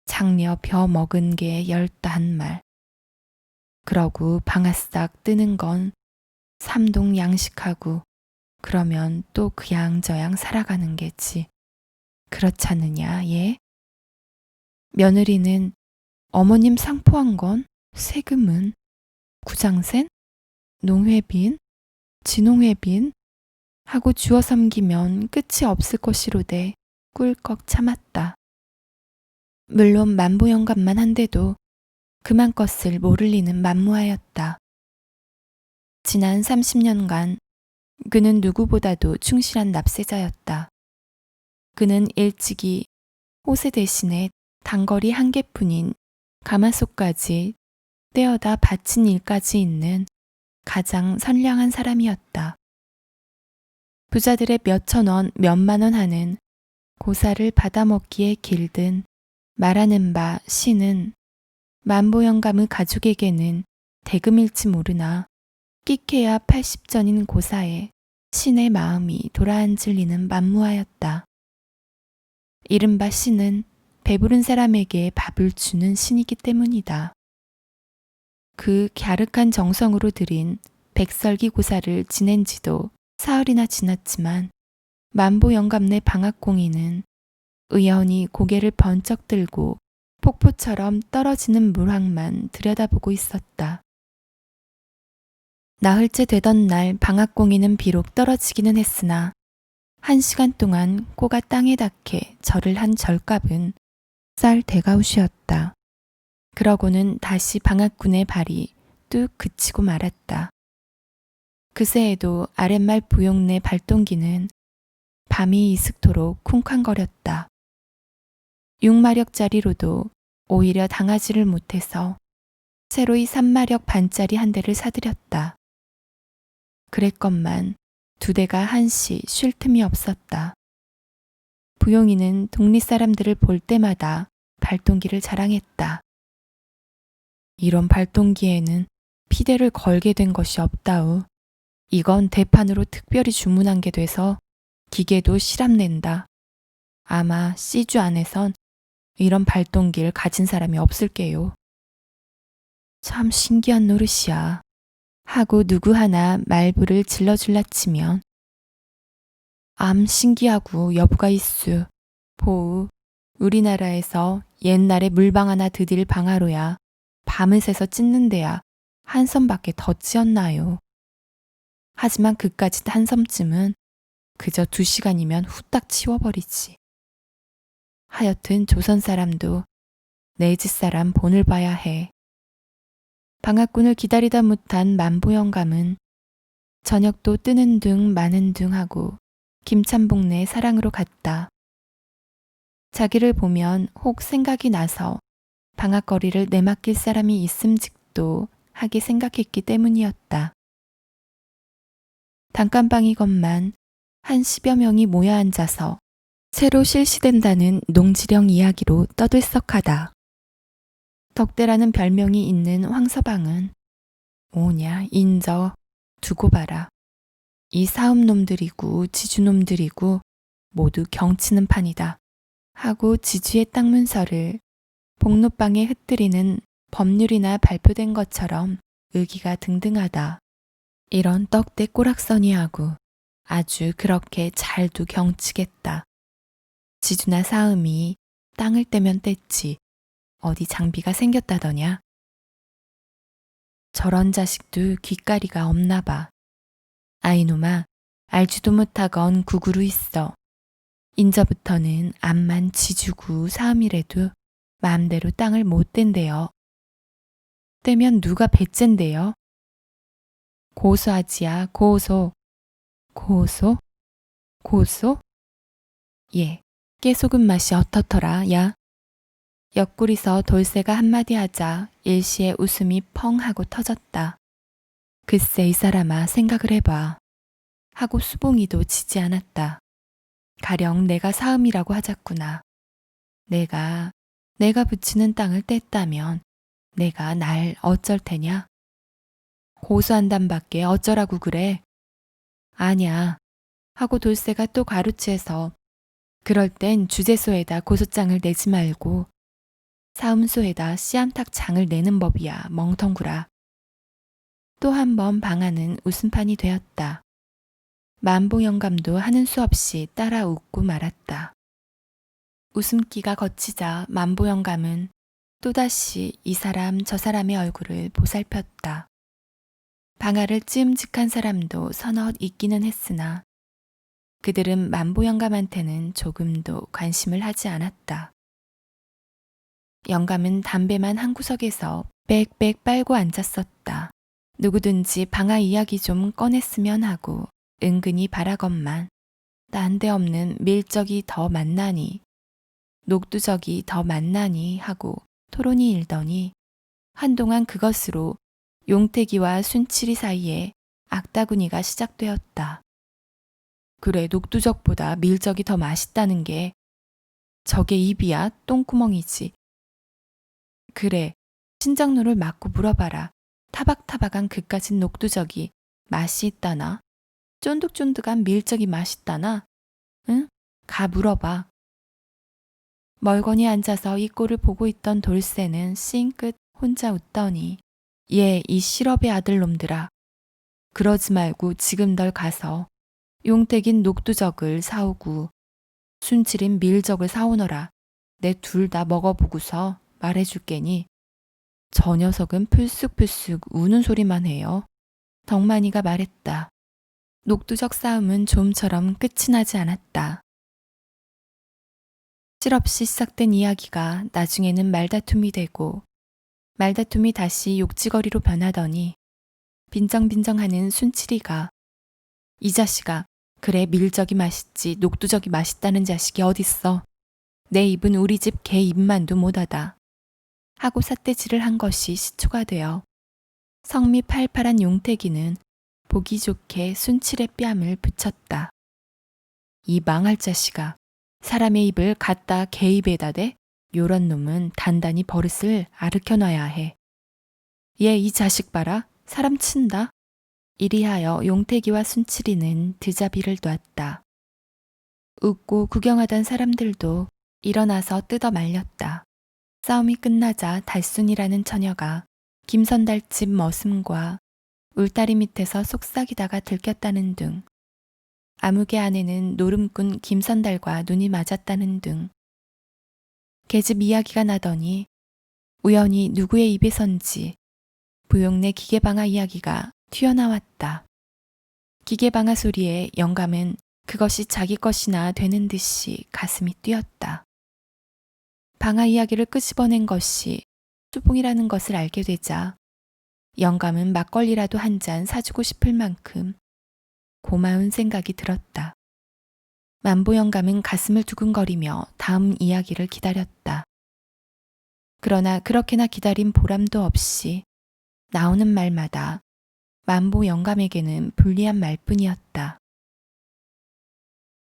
Speaker 1: 장려 벼 먹은 게 15말. 그러고 방아싹 뜨는 건 삼동 양식하고 그러면 또 그양저양 살아가는 게지. 그렇잖느냐, 예? 며느리는 어머님 상포한 건 세금은 구장센, 농회빈, 진홍회빈 하고 주워 섬기면 끝이 없을 것이로되 꿀꺽 참았다. 물론 만보영감만 한데도 그만 것을 모를 리는 만무하였다. 지난 30년간 그는 누구보다도 충실한 납세자였다. 그는 일찍이 호세 대신에 단거리 한 개뿐인 가마솥까지 떼어다 바친 일까지 있는 가장 선량한 사람이었다. 부자들의 몇천 원, 몇만 원 하는 고사를 받아먹기에 길든 말하는 바 신은 만보영감의 가족에게는 대금일지 모르나 끼케야 80전인 고사에 신의 마음이 도라앉을 리는 만무하였다. 이른바 신은 배부른 사람에게 밥을 주는 신이기 때문이다. 그 갸륵한 정성으로 들인 백설기 고사를 지낸 지도 사흘이나 지났지만 만보영감네 방학공이는 의연히 고개를 번쩍 들고 폭포처럼 떨어지는 물황만 들여다보고 있었다. 나흘째 되던 날 방학공이는 비록 떨어지기는 했으나 1시간 동안 꼬가 땅에 닿게 절을 한 절갑은 쌀 대가웃이었다. 그러고는 다시 방학군의 발이 뚝 그치고 말았다. 그새에도 아랫말 부용내 발동기는 밤이 이슥토록 쿵쾅거렸다. 6마력짜리로도 오히려 당하지를 못해서 새로이 3마력 반짜리 한 대를 사들였다. 그랬건만 2대가 한시 쉴 틈이 없었다. 부용이는 동리 사람들을 볼 때마다 발동기를 자랑했다. 이런 발동기에는 피대를 걸게 된 것이 없다우. 이건 대판으로 특별히 주문한 게 돼서 기계도 실합낸다. 아마 시주 안에선 이런 발동기를 가진 사람이 없을게요. 참 신기한 노릇이야. 하고 누구 하나 말부를 질러줄라 치면 암 신기하고 여부가 있수. 보우, 우리나라에서 옛날에 물방 하나 드딜 방아로야 밤을 새서 찢는 데야 한 섬밖에 더 찧었나요. 하지만 그까짓 한 섬쯤은 그저 2시간이면 후딱 치워버리지. 하여튼 조선 사람도 내 집 사람 본을 봐야 해. 방학군을 기다리다 못한 만보영감은 저녁도 뜨는 둥 마는 둥 하고 김참봉네 사랑으로 갔다. 자기를 보면 혹 생각이 나서 방학거리를 내맡길 사람이 있음직도 하게 생각했기 때문이었다. 단칸방이건만 한 10여 명이 모여 앉아서 새로 실시된다는 농지령 이야기로 떠들썩하다. 덕대라는 별명이 있는 황서방은 오냐 인저 두고 봐라. 이 사업놈들이고 지주놈들이고 모두 경치는 판이다. 하고 지주의 땅 문서를 복로방에 흩뜨리는 법률이나 발표된 것처럼 의기가 등등하다. 이런 떡대 꼬락서니하고 아주 그렇게 잘도 경치겠다. 지주나 사음이 땅을 떼면 뗐지 어디 장비가 생겼다더냐. 저런 자식도 귓가리가 없나 봐. 아이놈아, 알지도 못하건 구구루 있어. 인저부터는 암만 지주고 사음이라도 마음대로 땅을 못 뗀대요. 떼면 누가 배쨘대요? 고소하지야, 고소. 고소? 고소? 예, 깨소금 맛이 어떻더라, 야. 옆구리서 돌쇠가 한마디 하자 일시에 웃음이 펑 하고 터졌다. 글쎄 이 사람아 생각을 해봐. 하고 수봉이도 지지 않았다. 가령 내가 사음이라고 하자꾸나. 내가 붙이는 땅을 뗐다면 내가 날 어쩔 테냐? 고소한담밖에 어쩌라고 그래? 아냐. 하고 돌쇠가 또 가로채서 그럴 땐 주재소에다 고소장을 내지 말고 사음소에다 씨암탉장을 내는 법이야 멍텅구라. 또 한 번 방아는 웃음판이 되었다. 만보 영감도 하는 수 없이 따라 웃고 말았다. 웃음기가 거치자 만보 영감은 또다시 이 사람 저 사람의 얼굴을 보살폈다. 방아를 찌음직한 사람도 서너 있기는 했으나 그들은 만보 영감한테는 조금도 관심을 하지 않았다. 영감은 담배만 한 구석에서 빽빽 빨고 앉았었다. 누구든지 방아 이야기 좀 꺼냈으면 하고 은근히 바라건만 난데없는 밀적이 더 만나니 녹두적이 더 만나니 하고 토론이 일더니 한동안 그것으로 용태기와 순칠이 사이에 악다구니가 시작되었다. 그래 녹두적보다 밀적이 더 맛있다는 게 저게 입이야 똥구멍이지. 그래 신장로를 맞고 물어봐라. 타박타박한 그까진 녹두적이 맛이 있다나? 쫀득쫀득한 밀적이 맛있다나? 응? 가 물어봐. 멀거니 앉아서 이 꼴을 보고 있던 돌쇠는 싱긋 혼자 웃더니 얘 이 실업의 아들놈들아. 그러지 말고 지금 널 가서 용택인 녹두적을 사오고 순칠인 밀적을 사오너라. 내 둘 다 먹어보고서 말해줄게니. 저 녀석은 풀쑥풀쑥 우는 소리만 해요. 덕만이가 말했다. 녹두적 싸움은 좀처럼 끝이 나지 않았다. 실없이 시작된 이야기가 나중에는 말다툼이 되고 말다툼이 다시 욕지거리로 변하더니 빈정빈정하는 순칠이가 이 자식아 그래 밀적이 맛있지 녹두적이 맛있다는 자식이 어딨어. 내 입은 우리 집 개 입만도 못하다. 하고 삿대질을 한 것이 시초가 되어 성미 팔팔한 용태기는 보기 좋게 순칠의 뺨을 붙였다. 이 망할 자식아 사람의 입을 갖다 개 입에다 대? 요런 놈은 단단히 버릇을 아르켜놔야 해. 얘 이 자식 봐라 사람 친다. 이리하여 용태기와 순칠이는 드자비를 놨다. 웃고 구경하던 사람들도 일어나서 뜯어 말렸다. 싸움이 끝나자 달순이라는 처녀가 김선달집 머슴과 울다리 밑에서 속삭이다가 들켰다는 등 아무개 안에는 노름꾼 김선달과 눈이 맞았다는 등 계집 이야기가 나더니 우연히 누구의 입에선지 부용내 기계방아 이야기가 튀어나왔다. 기계방아 소리에 영감은 그것이 자기 것이나 되는 듯이 가슴이 뛰었다. 방아 이야기를 끄집어낸 것이 수봉이라는 것을 알게 되자 영감은 막걸리라도 한 잔 사주고 싶을 만큼 고마운 생각이 들었다. 만보 영감은 가슴을 두근거리며 다음 이야기를 기다렸다. 그러나 그렇게나 기다린 보람도 없이 나오는 말마다 만보 영감에게는 불리한 말뿐이었다.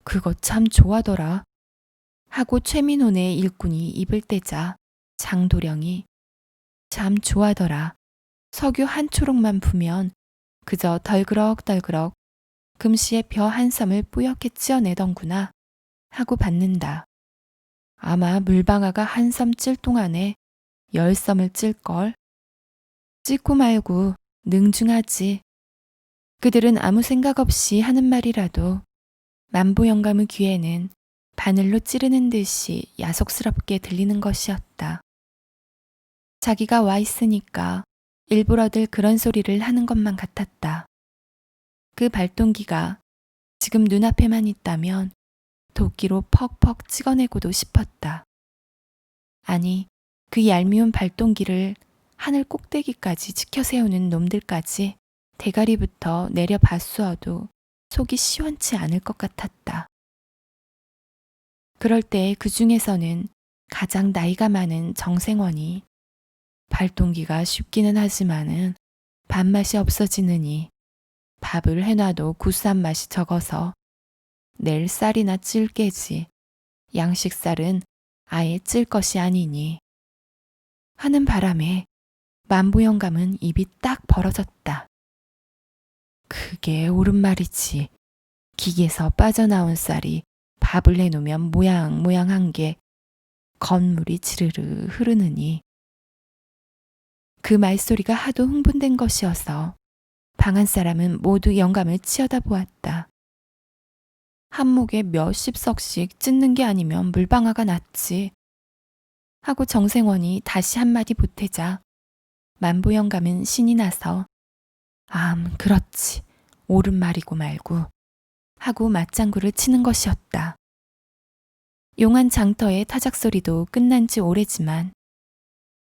Speaker 1: 그거 참 좋아더라. 하고 최민혼의 일꾼이 입을 떼자 장도령이 참 좋아더라. 석유 한 초록만 부면 그저 덜그럭덜그럭 금시에 벼 한 섬을 뿌옇게 찧어내던구나 하고 받는다. 아마 물방아가 한 섬 찔 동안에 10섬을 찔걸. 찢고 말고 능중하지. 그들은 아무 생각 없이 하는 말이라도 만보 영감의 귀에는 바늘로 찌르는 듯이 야속스럽게 들리는 것이었다. 자기가 와 있으니까 일부러들 그런 소리를 하는 것만 같았다. 그 발동기가 지금 눈앞에만 있다면 도끼로 퍽퍽 찍어내고도 싶었다. 아니, 그 얄미운 발동기를 하늘 꼭대기까지 지켜 세우는 놈들까지 대가리부터 내려 봤수어도 속이 시원치 않을 것 같았다. 그럴 때 그 중에서는 가장 나이가 많은 정생원이 발동기가 쉽기는 하지만은 밥맛이 없어지느니 밥을 해놔도 구수한 맛이 적어서 내일 쌀이나 찔 깨지 양식 쌀은 아예 찔 것이 아니니 하는 바람에 만부 영감은 입이 딱 벌어졌다. 그게 옳은 말이지. 기계에서 빠져나온 쌀이 밥을 내놓으면 모양한 게 건물이 지르르 흐르느니 그 말소리가 하도 흥분된 것이어서 방 안 사람은 모두 영감을 치어다 보았다. 한목에 몇십 석씩 찢는 게 아니면 물방아가 났지 하고 정생원이 다시 한마디 보태자 만부 영감은 신이 나서 그렇지. 옳은 말이고 말고 하고 맞장구를 치는 것이었다. 용한 장터의 타작 소리도 끝난 지 오래지만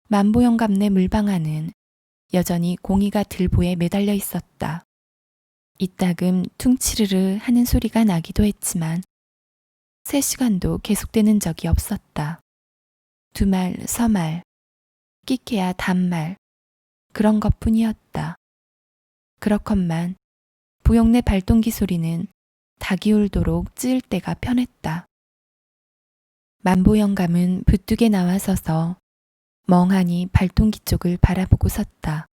Speaker 1: 만부 영감네 물방아는 여전히 공이가 들보에 매달려 있었다. 이따금 퉁치르르 하는 소리가 나기도 했지만 3시간도 계속되는 적이 없었다. 두말, 서말, 끼케야 단말 그런 것뿐이었다. 그렇건만 부엌내 발동기 소리는 닭이 울도록 찌을 때가 편했다. 만보 영감은 부뚝에 나와서서 멍하니 발동기 쪽을 바라보고 섰다.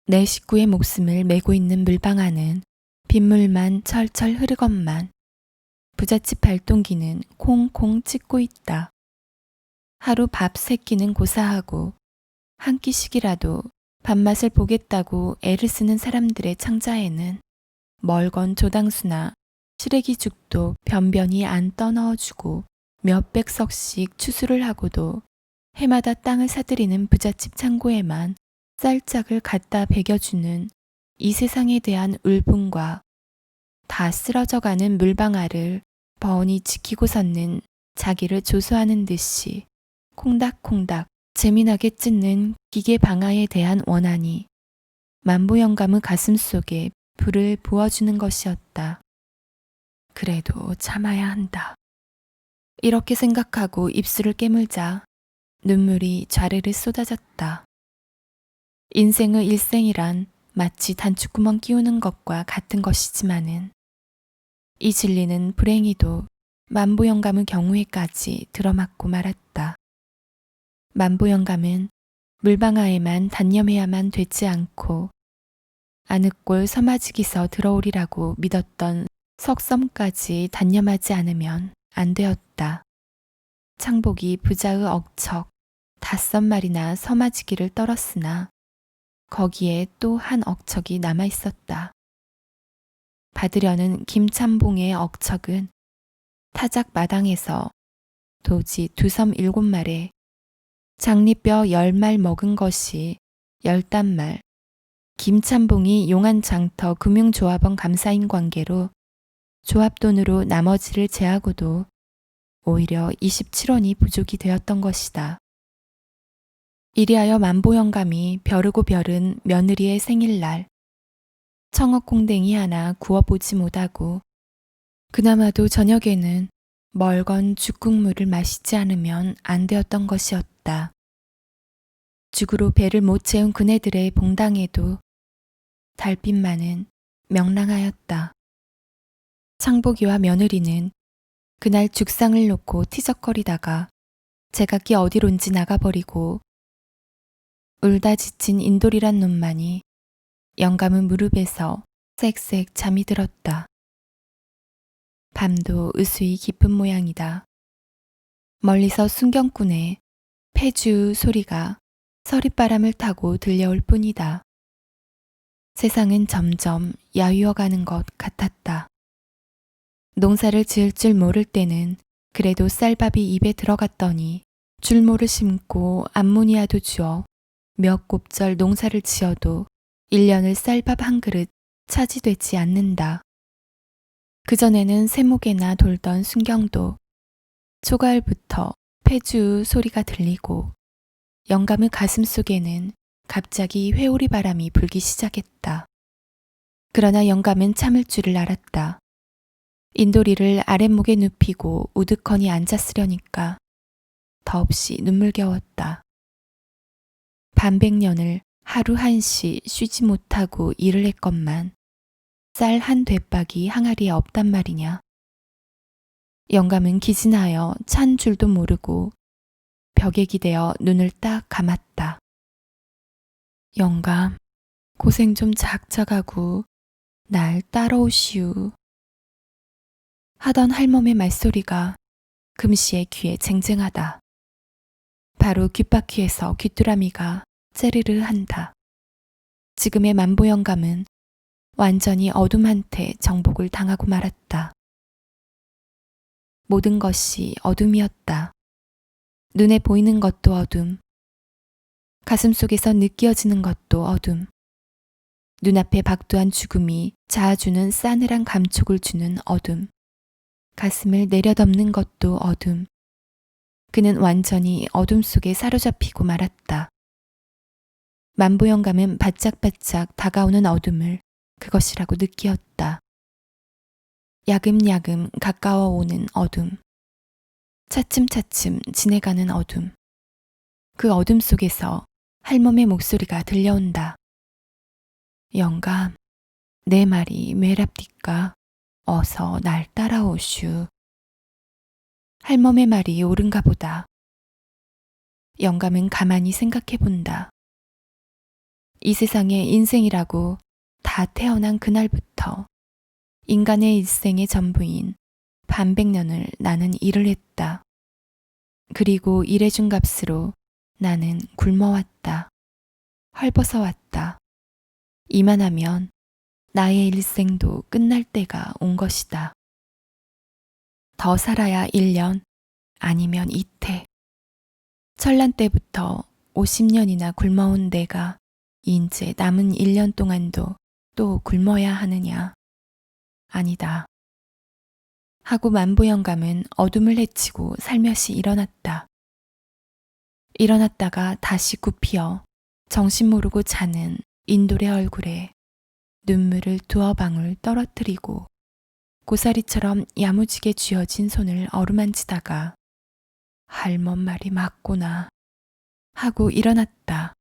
Speaker 1: 내 식구의 목숨을 메고 있는 물방아는 빗물만 철철 흐르건만 부잣집 발동기는 콩콩 찢고 있다. 하루 밥 3끼는 고사하고 한 끼씩이라도 밥맛을 보겠다고 애를 쓰는 사람들의 창자에는 멀건 조당수나 시래기죽도 변변히 안 떠넣어주고 몇백 석씩 추수를 하고도 해마다 땅을 사들이는 부잣집 창고에만 쌀짝을 갖다 배겨주는 이 세상에 대한 울분과 다 쓰러져가는 물방아를 버니 지키고 섰는 자기를 조소하는 듯이 콩닥콩닥 재미나게 찢는 기계 방아에 대한 원한이 만보 영감의 가슴 속에 불을 부어주는 것이었다. 그래도 참아야 한다. 이렇게 생각하고 입술을 깨물자 눈물이 좌르르 쏟아졌다. 인생의 일생이란 마치 단추구멍 끼우는 것과 같은 것이지만은 이 진리는 불행히도 만보 영감의 경우에까지 들어맞고 말았다. 만보 영감은 물방아에만 단념해야만 되지 않고 아늑골 서마지기서 들어오리라고 믿었던 석섬까지 단념하지 않으면 안 되었다. 창복이 부자의 억척 5마리나 서마지기를 떨었으나 거기에 또 한 억척이 남아 있었다. 받으려는 김참봉의 억척은 타작 마당에서 도지 2섬 7말에 장리뼈 10말 먹은 것이 10단말, 김참봉이 용안장터 금융조합원 감사인 관계로 조합돈으로 나머지를 제하고도 오히려 27원이 부족이 되었던 것이다. 이리하여 만보 영감이 벼르고 벼른 며느리의 생일날 청어콩댕이 하나 구워보지 못하고 그나마도 저녁에는 멀건 죽국물을 마시지 않으면 안 되었던 것이었다. 죽으로 배를 못 채운 그네들의 봉당에도 달빛만은 명랑하였다. 창복이와 며느리는 그날 죽상을 놓고 티적거리다가 제각기 어디론지 나가버리고 울다 지친 인돌이란 놈만이 영감의 무릎에서 쌕쌕 잠이 들었다. 밤도 으스히 깊은 모양이다. 멀리서 순경꾼의 폐주 소리가 서릿바람을 타고 들려올 뿐이다. 세상은 점점 야위어가는 것 같았다. 농사를 지을 줄 모를 때는 그래도 쌀밥이 입에 들어갔더니 줄모를 심고 암모니아도 주어 몇 곱절 농사를 지어도 1년을 쌀밥 한 그릇 차지되지 않는다. 그전에는 세목에나 돌던 순경도 초가을부터 폐주 소리가 들리고 영감의 가슴 속에는 갑자기 회오리 바람이 불기 시작했다. 그러나 영감은 참을 줄을 알았다. 인도리를 아랫목에 눕히고 우두커니 앉았으려니까 더없이 눈물겨웠다. 반백년을 하루 한시 쉬지 못하고 일을 했건만 쌀 한 되박이 항아리에 없단 말이냐. 영감은 기진하여 찬 줄도 모르고 벽에 기대어 눈을 딱 감았다. 영감, 고생 좀 작작하고 날 따라오시우. 하던 할멈의 말소리가 금시의 귀에 쟁쟁하다. 바로 귓바퀴에서 귀뚜라미가 째르르 한다. 지금의 만보 영감은 완전히 어둠한테 정복을 당하고 말았다. 모든 것이 어둠이었다. 눈에 보이는 것도 어둠, 가슴 속에서 느껴지는 것도 어둠, 눈앞에 박두한 죽음이 자아주는 싸늘한 감촉을 주는 어둠, 가슴을 내려덮는 것도 어둠. 그는 완전히 어둠 속에 사로잡히고 말았다. 만보 영감은 바짝바짝 다가오는 어둠을 그것이라고 느끼었다. 야금야금 가까워오는 어둠. 차츰차츰 지내가는 어둠. 그 어둠 속에서 할멈의 목소리가 들려온다. 영감, 내 말이 왜랍디까? 어서 날 따라오슈. 할멈의 말이 옳은가 보다. 영감은 가만히 생각해 본다. 이 세상에 인생이라고 다 태어난 그날부터 인간의 일생의 전부인 반백년을 나는 일을 했다. 그리고 일해준 값으로 나는 굶어왔다. 헐벗어왔다. 이만하면 나의 일생도 끝날 때가 온 것이다. 더 살아야 1년 아니면 이태. 철난 때부터 50년이나 굶어온 내가 인제 남은 1년 동안도 또 굶어야 하느냐. 아니다. 하고 만보 영감은 어둠을 헤치고 살며시 일어났다. 일어났다가 다시 굽히어 정신 모르고 자는 인돌의 얼굴에 눈물을 두어 방울 떨어뜨리고 고사리처럼 야무지게 쥐어진 손을 어루만지다가 할멈 말이 맞구나 하고 일어났다.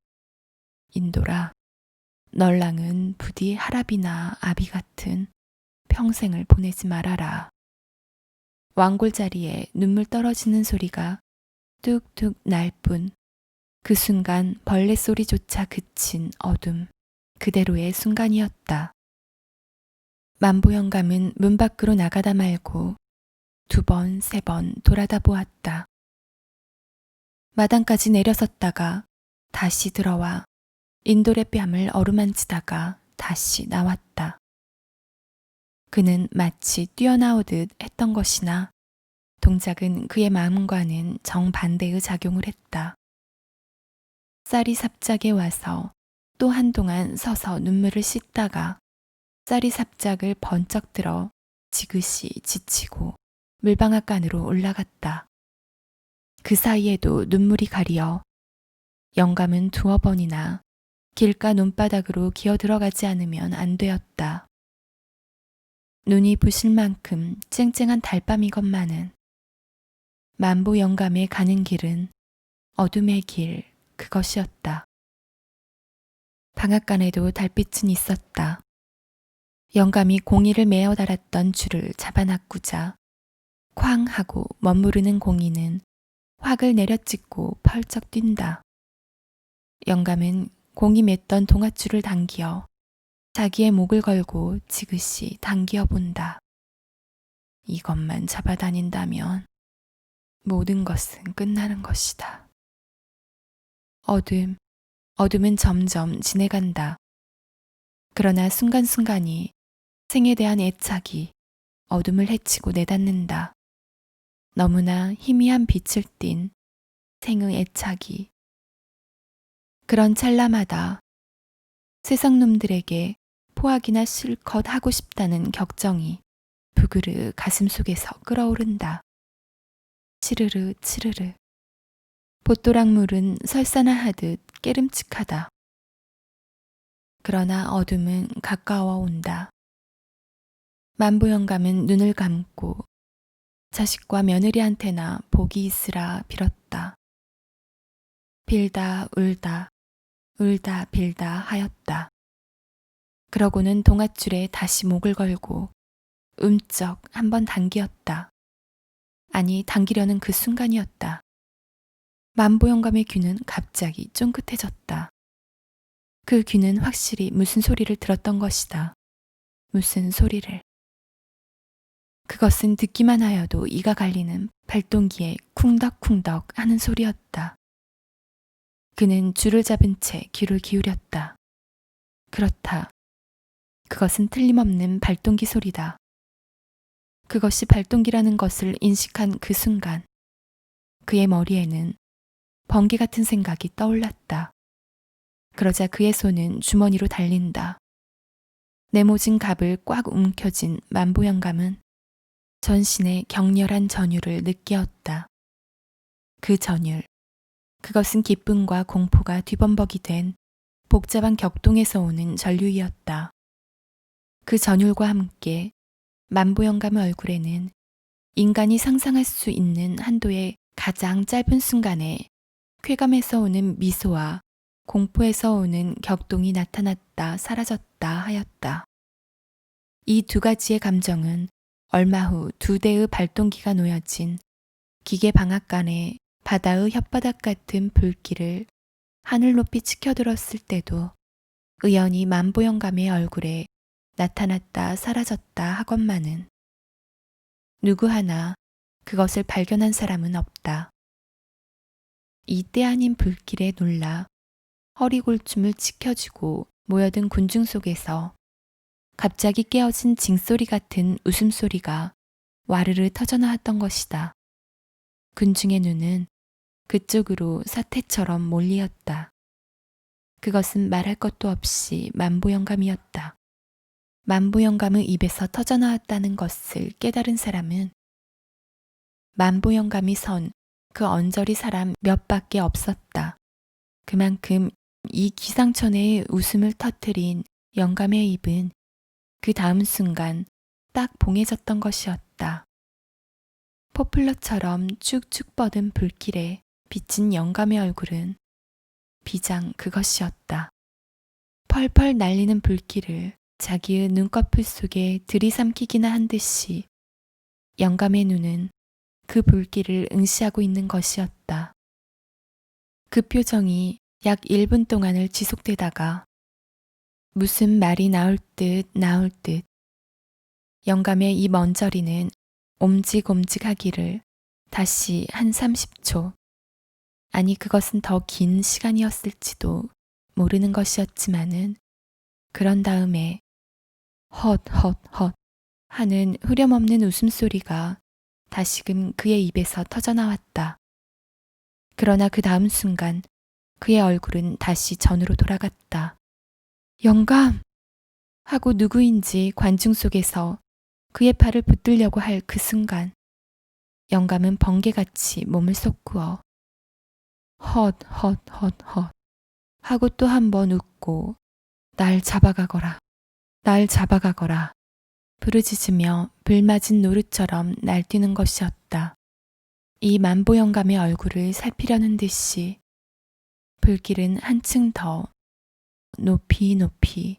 Speaker 1: 인돌아, 널랑은 부디 할아비나 아비 같은 평생을 보내지 말아라. 왕골자리에 눈물 떨어지는 소리가 뚝뚝 날 뿐 그 순간 벌레 소리조차 그친 어둠 그대로의 순간이었다. 만보 영감은 문 밖으로 나가다 말고 2번, 3번 돌아다 보았다. 마당까지 내려섰다가 다시 들어와 인돌의 뺨을 어루만지다가 다시 나왔다. 그는 마치 뛰어나오듯 했던 것이나 동작은 그의 마음과는 정반대의 작용을 했다. 쌀이 삽작에 와서 또 한동안 서서 눈물을 씻다가 쌀이 삽작을 번쩍 들어 지그시 지치고 물방앗간으로 올라갔다. 그 사이에도 눈물이 가리어 영감은 2번이나 길가 논바닥으로 기어 들어가지 않으면 안 되었다. 눈이 부실 만큼 쨍쨍한 달밤이건만은 만보 영감의 가는 길은 어둠의 길 그것이었다. 방앗간에도 달빛은 있었다. 영감이 공이를 메어 달았던 줄을 잡아낚고자 쾅 하고 멋무르는 공이는 확을 내려찍고 펄쩍 뛴다. 영감은 공이 맸던 동아줄을 당기어 자기의 목을 걸고 지그시 당기어 본다. 이것만 잡아다닌다면 모든 것은 끝나는 것이다. 어둠은 점점 지내간다. 그러나 순간순간이 생에 대한 애착이 어둠을 헤치고 내닫는다. 너무나 희미한 빛을 띤 생의 애착이. 그런 찰나마다 세상 놈들에게 포악이나 실컷 하고 싶다는 격정이 부그르 가슴 속에서 끓어오른다. 치르르 치르르. 봇도락물은 설사나하듯 깨름칙하다. 그러나 어둠은 가까워 온다. 만보 영감은 눈을 감고 자식과 며느리한테나 복이 있으라 빌었다. 빌다 울다 울다 빌다 하였다. 그러고는 동아줄에 다시 목을 걸고 움쩍 한번 당기었다. 아니, 당기려는 그 순간이었다. 만보영감의 귀는 갑자기 쫑긋해졌다. 그 귀는 확실히 무슨 소리를 들었던 것이다. 무슨 소리를. 그것은 듣기만 하여도 이가 갈리는 발동기에 쿵덕쿵덕 하는 소리였다. 그는 줄을 잡은 채 귀를 기울였다. 그렇다. 그것은 틀림없는 발동기 소리다. 그것이 발동기라는 것을 인식한 그 순간, 그의 머리에는 번개 같은 생각이 떠올랐다. 그러자 그의 손은 주머니로 달린다. 네모진 갑을 꽉 움켜쥔 만보영감은 전신에 격렬한 전율을 느끼었다. 그 전율, 그것은 기쁨과 공포가 뒤범벅이 된 복잡한 격동에서 오는 전류이었다. 그 전율과 함께 만보영감의 얼굴에는 인간이 상상할 수 있는 한도의 가장 짧은 순간에 쾌감에서 오는 미소와 공포에서 오는 격동이 나타났다 사라졌다 하였다. 이 두 가지의 감정은 얼마 후 두 대의 발동기가 놓여진 기계 방앗간에 바다의 혓바닥 같은 불길을 하늘 높이 치켜들었을 때도 의연히 만보영감의 얼굴에 나타났다 사라졌다 하건만은 누구 하나 그것을 발견한 사람은 없다. 이 때 아닌 불길에 놀라 허리골춤을 지켜주고 모여든 군중 속에서 갑자기 깨어진 징소리 같은 웃음소리가 와르르 터져나왔던 것이다. 군중의 눈은 그쪽으로 사태처럼 몰리었다. 그것은 말할 것도 없이 만보영감이었다. 만보영감의 입에서 터져나왔다는 것을 깨달은 사람은 만보영감이 선 그 언저리 사람 몇 밖에 없었다. 그만큼 이 기상천외의 웃음을 터뜨린 영감의 입은 그 다음 순간 딱 봉해졌던 것이었다. 포플러처럼 쭉쭉 뻗은 불길에 비친 영감의 얼굴은 비장 그것이었다. 펄펄 날리는 불길을 자기의 눈꺼풀 속에 들이삼키기나 한 듯이 영감의 눈은 그 불길을 응시하고 있는 것이었다. 그 표정이 약 1분 동안을 지속되다가 무슨 말이 나올 듯 영감의 이 먼저리는 옴직옴직하기를 다시 한 30초, 아니 그것은 더 긴 시간이었을지도 모르는 것이었지만은 그런 다음에 헛헛헛 하는 후렴없는 웃음소리가 다시금 그의 입에서 터져나왔다. 그러나 그 다음 순간 그의 얼굴은 다시 전으로 돌아갔다. 영감! 하고 누구인지 관중 속에서 그의 팔을 붙들려고 할 그 순간 영감은 번개같이 몸을 솟구어 헛헛헛헛 하고 또 한 번 웃고 날 잡아가거라, 날 잡아가거라 부르짖으며 불맞은 노루처럼 날뛰는 것이었다. 이 만보영감의 얼굴을 살피려는 듯이 불길은 한층 더 높이 높이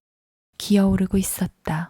Speaker 1: 기어오르고 있었다.